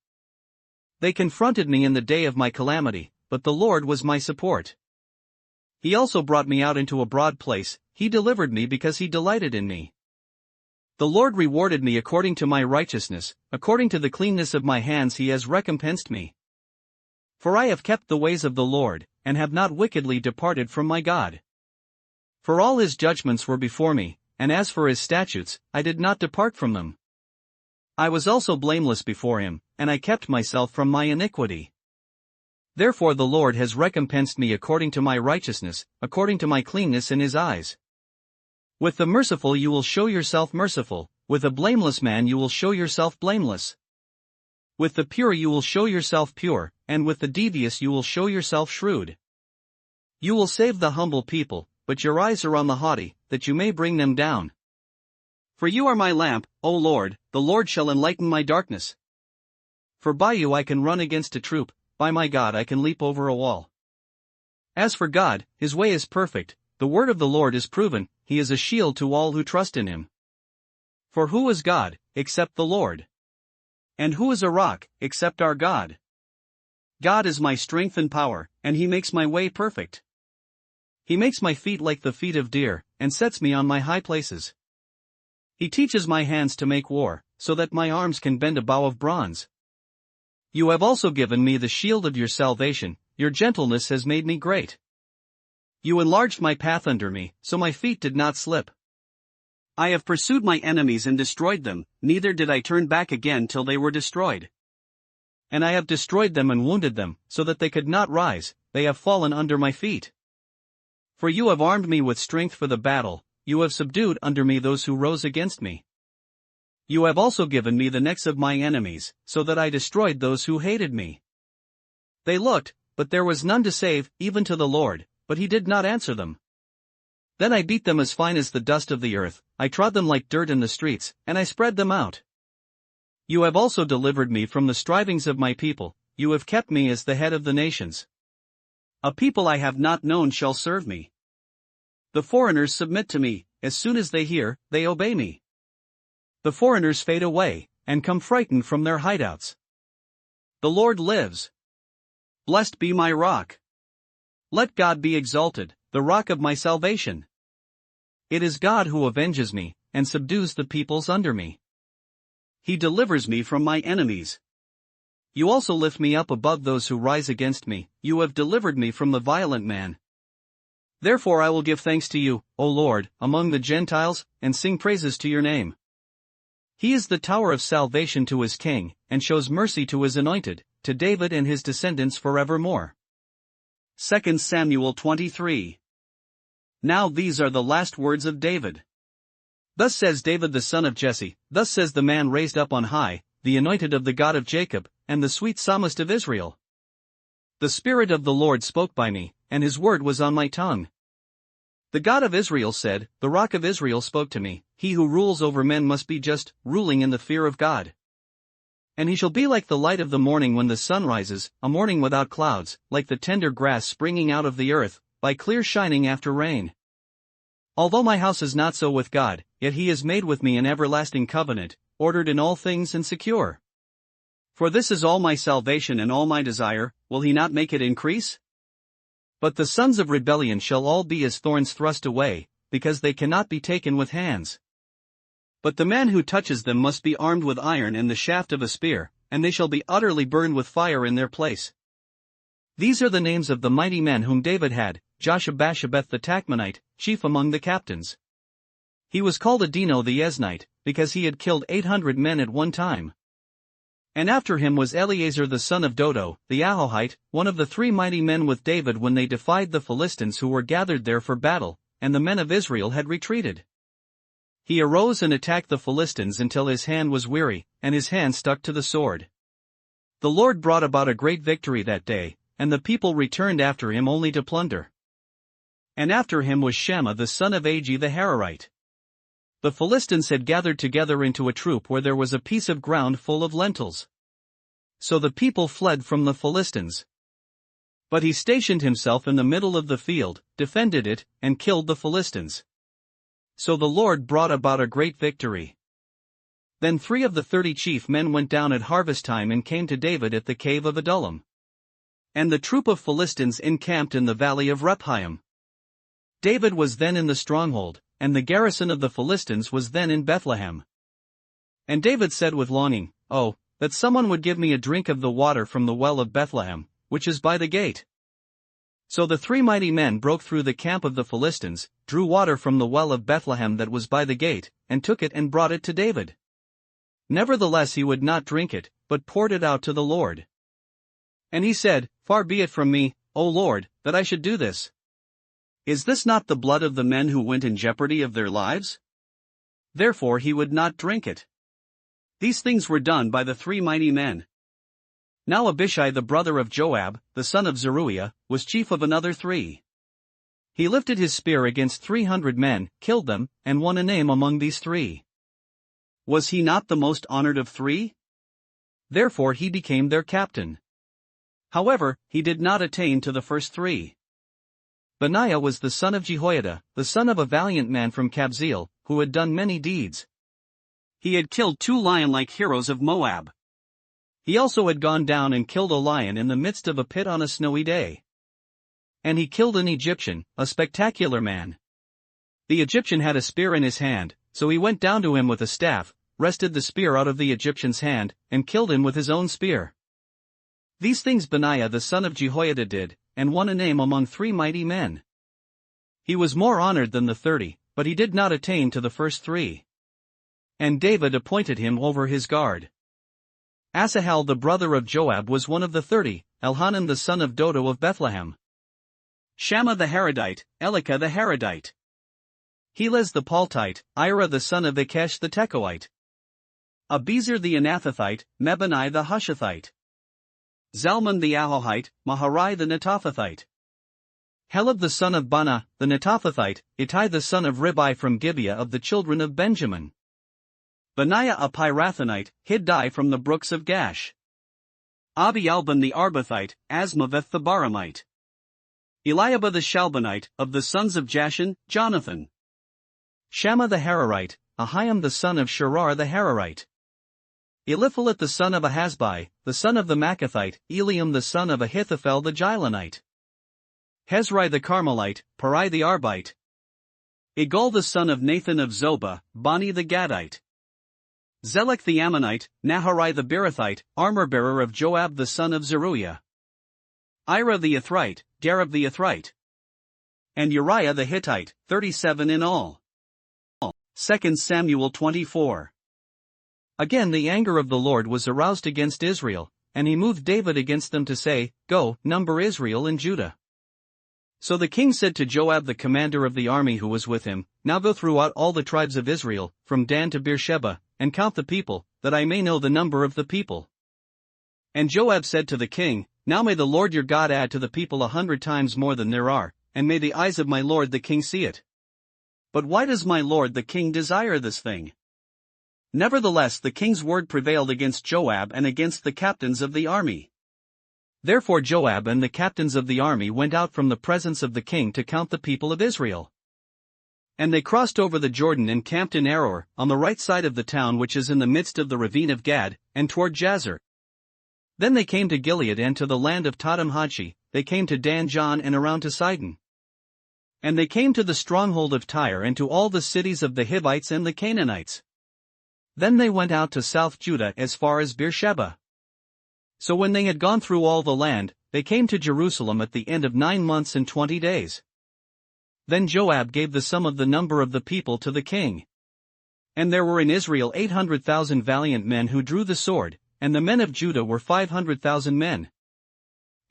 They confronted me in the day of my calamity, but the Lord was my support. He also brought me out into a broad place, he delivered me because he delighted in me. The Lord rewarded me according to my righteousness, according to the cleanness of my hands he has recompensed me. For I have kept the ways of the Lord, and have not wickedly departed from my God. For all his judgments were before me, and as for his statutes, I did not depart from them. I was also blameless before him, and I kept myself from my iniquity. Therefore the Lord has recompensed me according to my righteousness, according to my cleanness in his eyes. With the merciful you will show yourself merciful, with a blameless man you will show yourself blameless. With the pure you will show yourself pure, and with the devious you will show yourself shrewd. You will save the humble people, but your eyes are on the haughty, that you may bring them down. For you are my lamp, O Lord, the Lord shall enlighten my darkness. For by you I can run against a troop, by my God I can leap over a wall. As for God, his way is perfect, the word of the Lord is proven, he is a shield to all who trust in him. For who is God, except the Lord? And who is a rock, except our God? God is my strength and power, and he makes my way perfect. He makes my feet like the feet of deer, and sets me on my high places. He teaches my hands to make war, so that my arms can bend a bow of bronze. You have also given me the shield of your salvation, your gentleness has made me great. You enlarged my path under me, so my feet did not slip. I have pursued my enemies and destroyed them, neither did I turn back again till they were destroyed. And I have destroyed them and wounded them, so that they could not rise, they have fallen under my feet. For you have armed me with strength for the battle, you have subdued under me those who rose against me. You have also given me the necks of my enemies, so that I destroyed those who hated me. They looked, but there was none to save, even to the Lord, but he did not answer them. Then I beat them as fine as the dust of the earth, I trod them like dirt in the streets, and I spread them out. You have also delivered me from the strivings of my people, you have kept me as the head of the nations. A people I have not known shall serve me. The foreigners submit to me, as soon as they hear, they obey me. The foreigners fade away, and come frightened from their hideouts. The Lord lives. Blessed be my rock. Let God be exalted, the rock of my salvation. It is God who avenges me, and subdues the peoples under me. He delivers me from my enemies. You also lift me up above those who rise against me, you have delivered me from the violent man. Therefore I will give thanks to you, O Lord, among the Gentiles, and sing praises to your name. He is the tower of salvation to his king, and shows mercy to his anointed, to David and his descendants forevermore. 2 Samuel 23. Now these are the last words of David. Thus says David the son of Jesse, thus says the man raised up on high, the anointed of the God of Jacob, and the sweet psalmist of Israel. The Spirit of the Lord spoke by me, and his word was on my tongue. The God of Israel said, the Rock of Israel spoke to me, he who rules over men must be just, ruling in the fear of God. And he shall be like the light of the morning when the sun rises, a morning without clouds, like the tender grass springing out of the earth, by clear shining after rain. Although my house is not so with God, yet he has made with me an everlasting covenant, ordered in all things and secure. For this is all my salvation and all my desire, will he not make it increase? But the sons of rebellion shall all be as thorns thrust away, because they cannot be taken with hands. But the man who touches them must be armed with iron and the shaft of a spear, and they shall be utterly burned with fire in their place. These are the names of the mighty men whom David had: Joshab-Basshebeth the Tachmonite, chief among the captains. He was called Adino the Eznite, because he had killed 800 men at one time. And after him was Eleazar the son of Dodo, the Ahohite, one of the 3 mighty men with David when they defied the Philistines who were gathered there for battle, and the men of Israel had retreated. He arose and attacked the Philistines until his hand was weary, and his hand stuck to the sword. The Lord brought about a great victory that day, and the people returned after him only to plunder. And after him was Shammah the son of Agi the Hararite. The Philistines had gathered together into a troop where there was a piece of ground full of lentils. So the people fled from the Philistines. But he stationed himself in the middle of the field, defended it, and killed the Philistines. So the Lord brought about a great victory. Then 3 of the 30 chief men went down at harvest time and came to David at the cave of Adullam. And the troop of Philistines encamped in the valley of Rephaim. David was then in the stronghold, and the garrison of the Philistines was then in Bethlehem. And David said with longing, oh, that someone would give me a drink of the water from the well of Bethlehem, which is by the gate. So the 3 mighty men broke through the camp of the Philistines, drew water from the well of Bethlehem that was by the gate, and took it and brought it to David. Nevertheless he would not drink it, but poured it out to the Lord. And he said, far be it from me, O Lord, that I should do this. Is this not the blood of the men who went in jeopardy of their lives? Therefore he would not drink it. These things were done by the 3 mighty men. Now Abishai the brother of Joab, the son of Zeruiah, was chief of another 3. He lifted his spear against 300 men, killed them, and won a name among these 3. Was he not the most honored of 3? Therefore he became their captain. However, he did not attain to the first 3. Benaiah was the son of Jehoiada, the son of a valiant man from Kabzeel, who had done many deeds. He had killed 2 lion-like heroes of Moab. He also had gone down and killed a lion in the midst of a pit on a snowy day. And he killed an Egyptian, a spectacular man. The Egyptian had a spear in his hand, so he went down to him with a staff, wrested the spear out of the Egyptian's hand, and killed him with his own spear. These things Benaiah the son of Jehoiada did, and won a name among 3 mighty men. He was more honored than the 30, but he did not attain to the first 3. And David appointed him over his guard. Asahel the brother of Joab was one of the 30, Elhanan the son of Dodo of Bethlehem. Shammah the Haradite, Elika the Haradite. Helez the Paltite, Ira the son of Ikesh the Tekoite. Abiezer the Anathothite, Mebani the Hushathite. Zalmon the Ahohite, Maharai the Netophathite. Helab the son of Bana, the Netophathite, Ittai the son of Ribai from Gibeah of the children of Benjamin. Benaiah a Pirathonite, Hiddai from the brooks of Gash. Abialban the Arbathite, Asmaveth the Baramite. Eliabah the Shalbanite, of the sons of Jashan, Jonathan. Shammah the Hararite, Ahiam the son of Sherar the Hararite. Eliphalet the son of Ahasbai, the son of the Machathite, Eliam the son of Ahithophel the Gilonite. Hezrai the Carmelite, Parai the Arbite. Igal the son of Nathan of Zobah, Bani the Gadite. Zelek the Ammonite, Naharai the Beerothite, armor-bearer of Joab the son of Zeruiah. Ira the Ithrite, Gareb the Ithrite. And Uriah the Hittite, 37 in all. 2 Samuel 24. Again the anger of the Lord was aroused against Israel, and he moved David against them to say, Go, number Israel and Judah. So the king said to Joab the commander of the army who was with him, Now go throughout all the tribes of Israel, from Dan to Beersheba, and count the people, that I may know the number of the people. And Joab said to the king, Now may the Lord your God add to the people 100 times more than there are, and may the eyes of my lord the king see it. But why does my lord the king desire this thing? Nevertheless the king's word prevailed against Joab and against the captains of the army. Therefore Joab and the captains of the army went out from the presence of the king to count the people of Israel. And they crossed over the Jordan and camped in Aroer, on the right side of the town which is in the midst of the ravine of Gad, and toward Jazer. Then they came to Gilead and to the land of Tadam-Hodshi, they came to Dan John and around to Sidon. And they came to the stronghold of Tyre and to all the cities of the Hivites and the Canaanites. Then they went out to South Judah as far as Beersheba. So when they had gone through all the land, they came to Jerusalem at the end of 9 months and 20 days. Then Joab gave the sum of the number of the people to the king. And there were in Israel 800,000 valiant men who drew the sword, and the men of Judah were 500,000 men.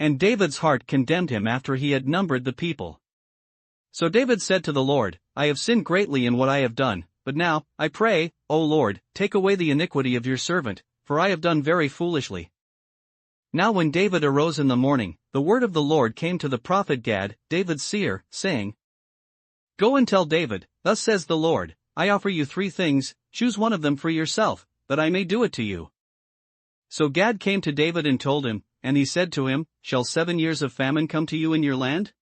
And David's heart condemned him after he had numbered the people. So David said to the Lord, I have sinned greatly in what I have done, but now, I pray, O Lord, take away the iniquity of your servant, for I have done very foolishly. Now when David arose in the morning, the word of the Lord came to the prophet Gad, David's seer, saying, Go and tell David, Thus says the Lord, I offer you 3 things, choose one of them for yourself, that I may do it to you. So Gad came to David and told him, and he said to him, Shall 7 years of famine come to you in your land?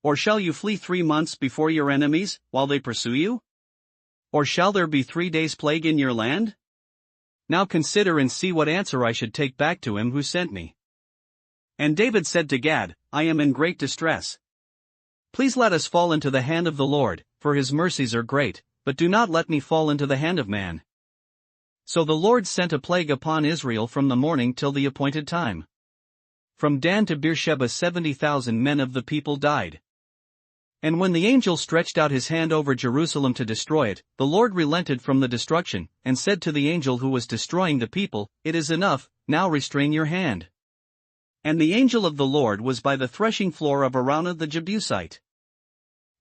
Or shall you flee 3 months before your enemies, while they pursue you? Or shall there be 3 days' plague in your land? Now consider and see what answer I should take back to him who sent me. And David said to Gad, I am in great distress. Please let us fall into the hand of the Lord, for his mercies are great, but do not let me fall into the hand of man. So the Lord sent a plague upon Israel from the morning till the appointed time. From Dan to Beersheba 70,000 men of the people died. And when the angel stretched out his hand over Jerusalem to destroy it, the Lord relented from the destruction, and said to the angel who was destroying the people, It is enough, now restrain your hand. And the angel of the Lord was by the threshing floor of Araunah the Jebusite.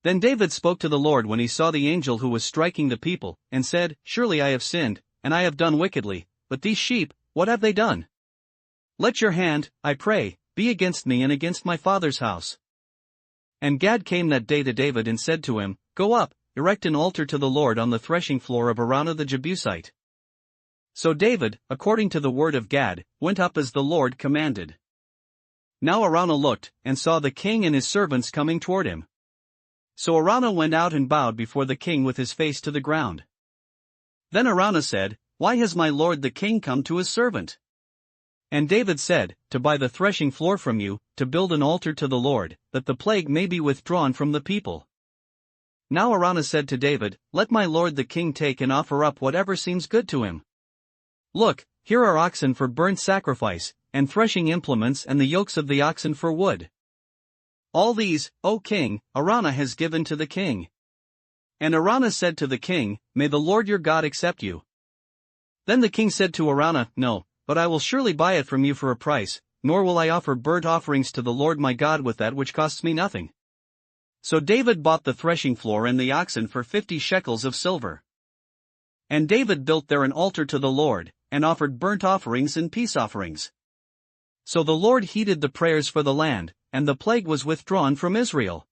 Then David spoke to the Lord when he saw the angel who was striking the people, and said, Surely I have sinned, and I have done wickedly, but these sheep, what have they done? Let your hand, I pray, be against me and against my father's house. And Gad came that day to David and said to him, Go up, erect an altar to the Lord on the threshing floor of Araunah the Jebusite. So David, according to the word of Gad, went up as the Lord commanded. Now Araunah looked, and saw the king and his servants coming toward him. So Araunah went out and bowed before the king with his face to the ground. Then Araunah said, Why has my lord the king come to his servant? And David said, To buy the threshing floor from you, to build an altar to the Lord, that the plague may be withdrawn from the people. Now Araunah said to David, Let my lord the king take and offer up whatever seems good to him. Look, here are oxen for burnt sacrifice, and threshing implements and the yokes of the oxen for wood. All these, O king, Araunah has given to the king. And Araunah said to the king, May the Lord your God accept you. Then the king said to Araunah, No, but I will surely buy it from you for a price, nor will I offer burnt offerings to the Lord my God with that which costs me nothing. So David bought the threshing floor and the oxen for 50 shekels of silver. And David built there an altar to the Lord, and offered burnt offerings and peace offerings. So the Lord heeded the prayers for the land, and the plague was withdrawn from Israel.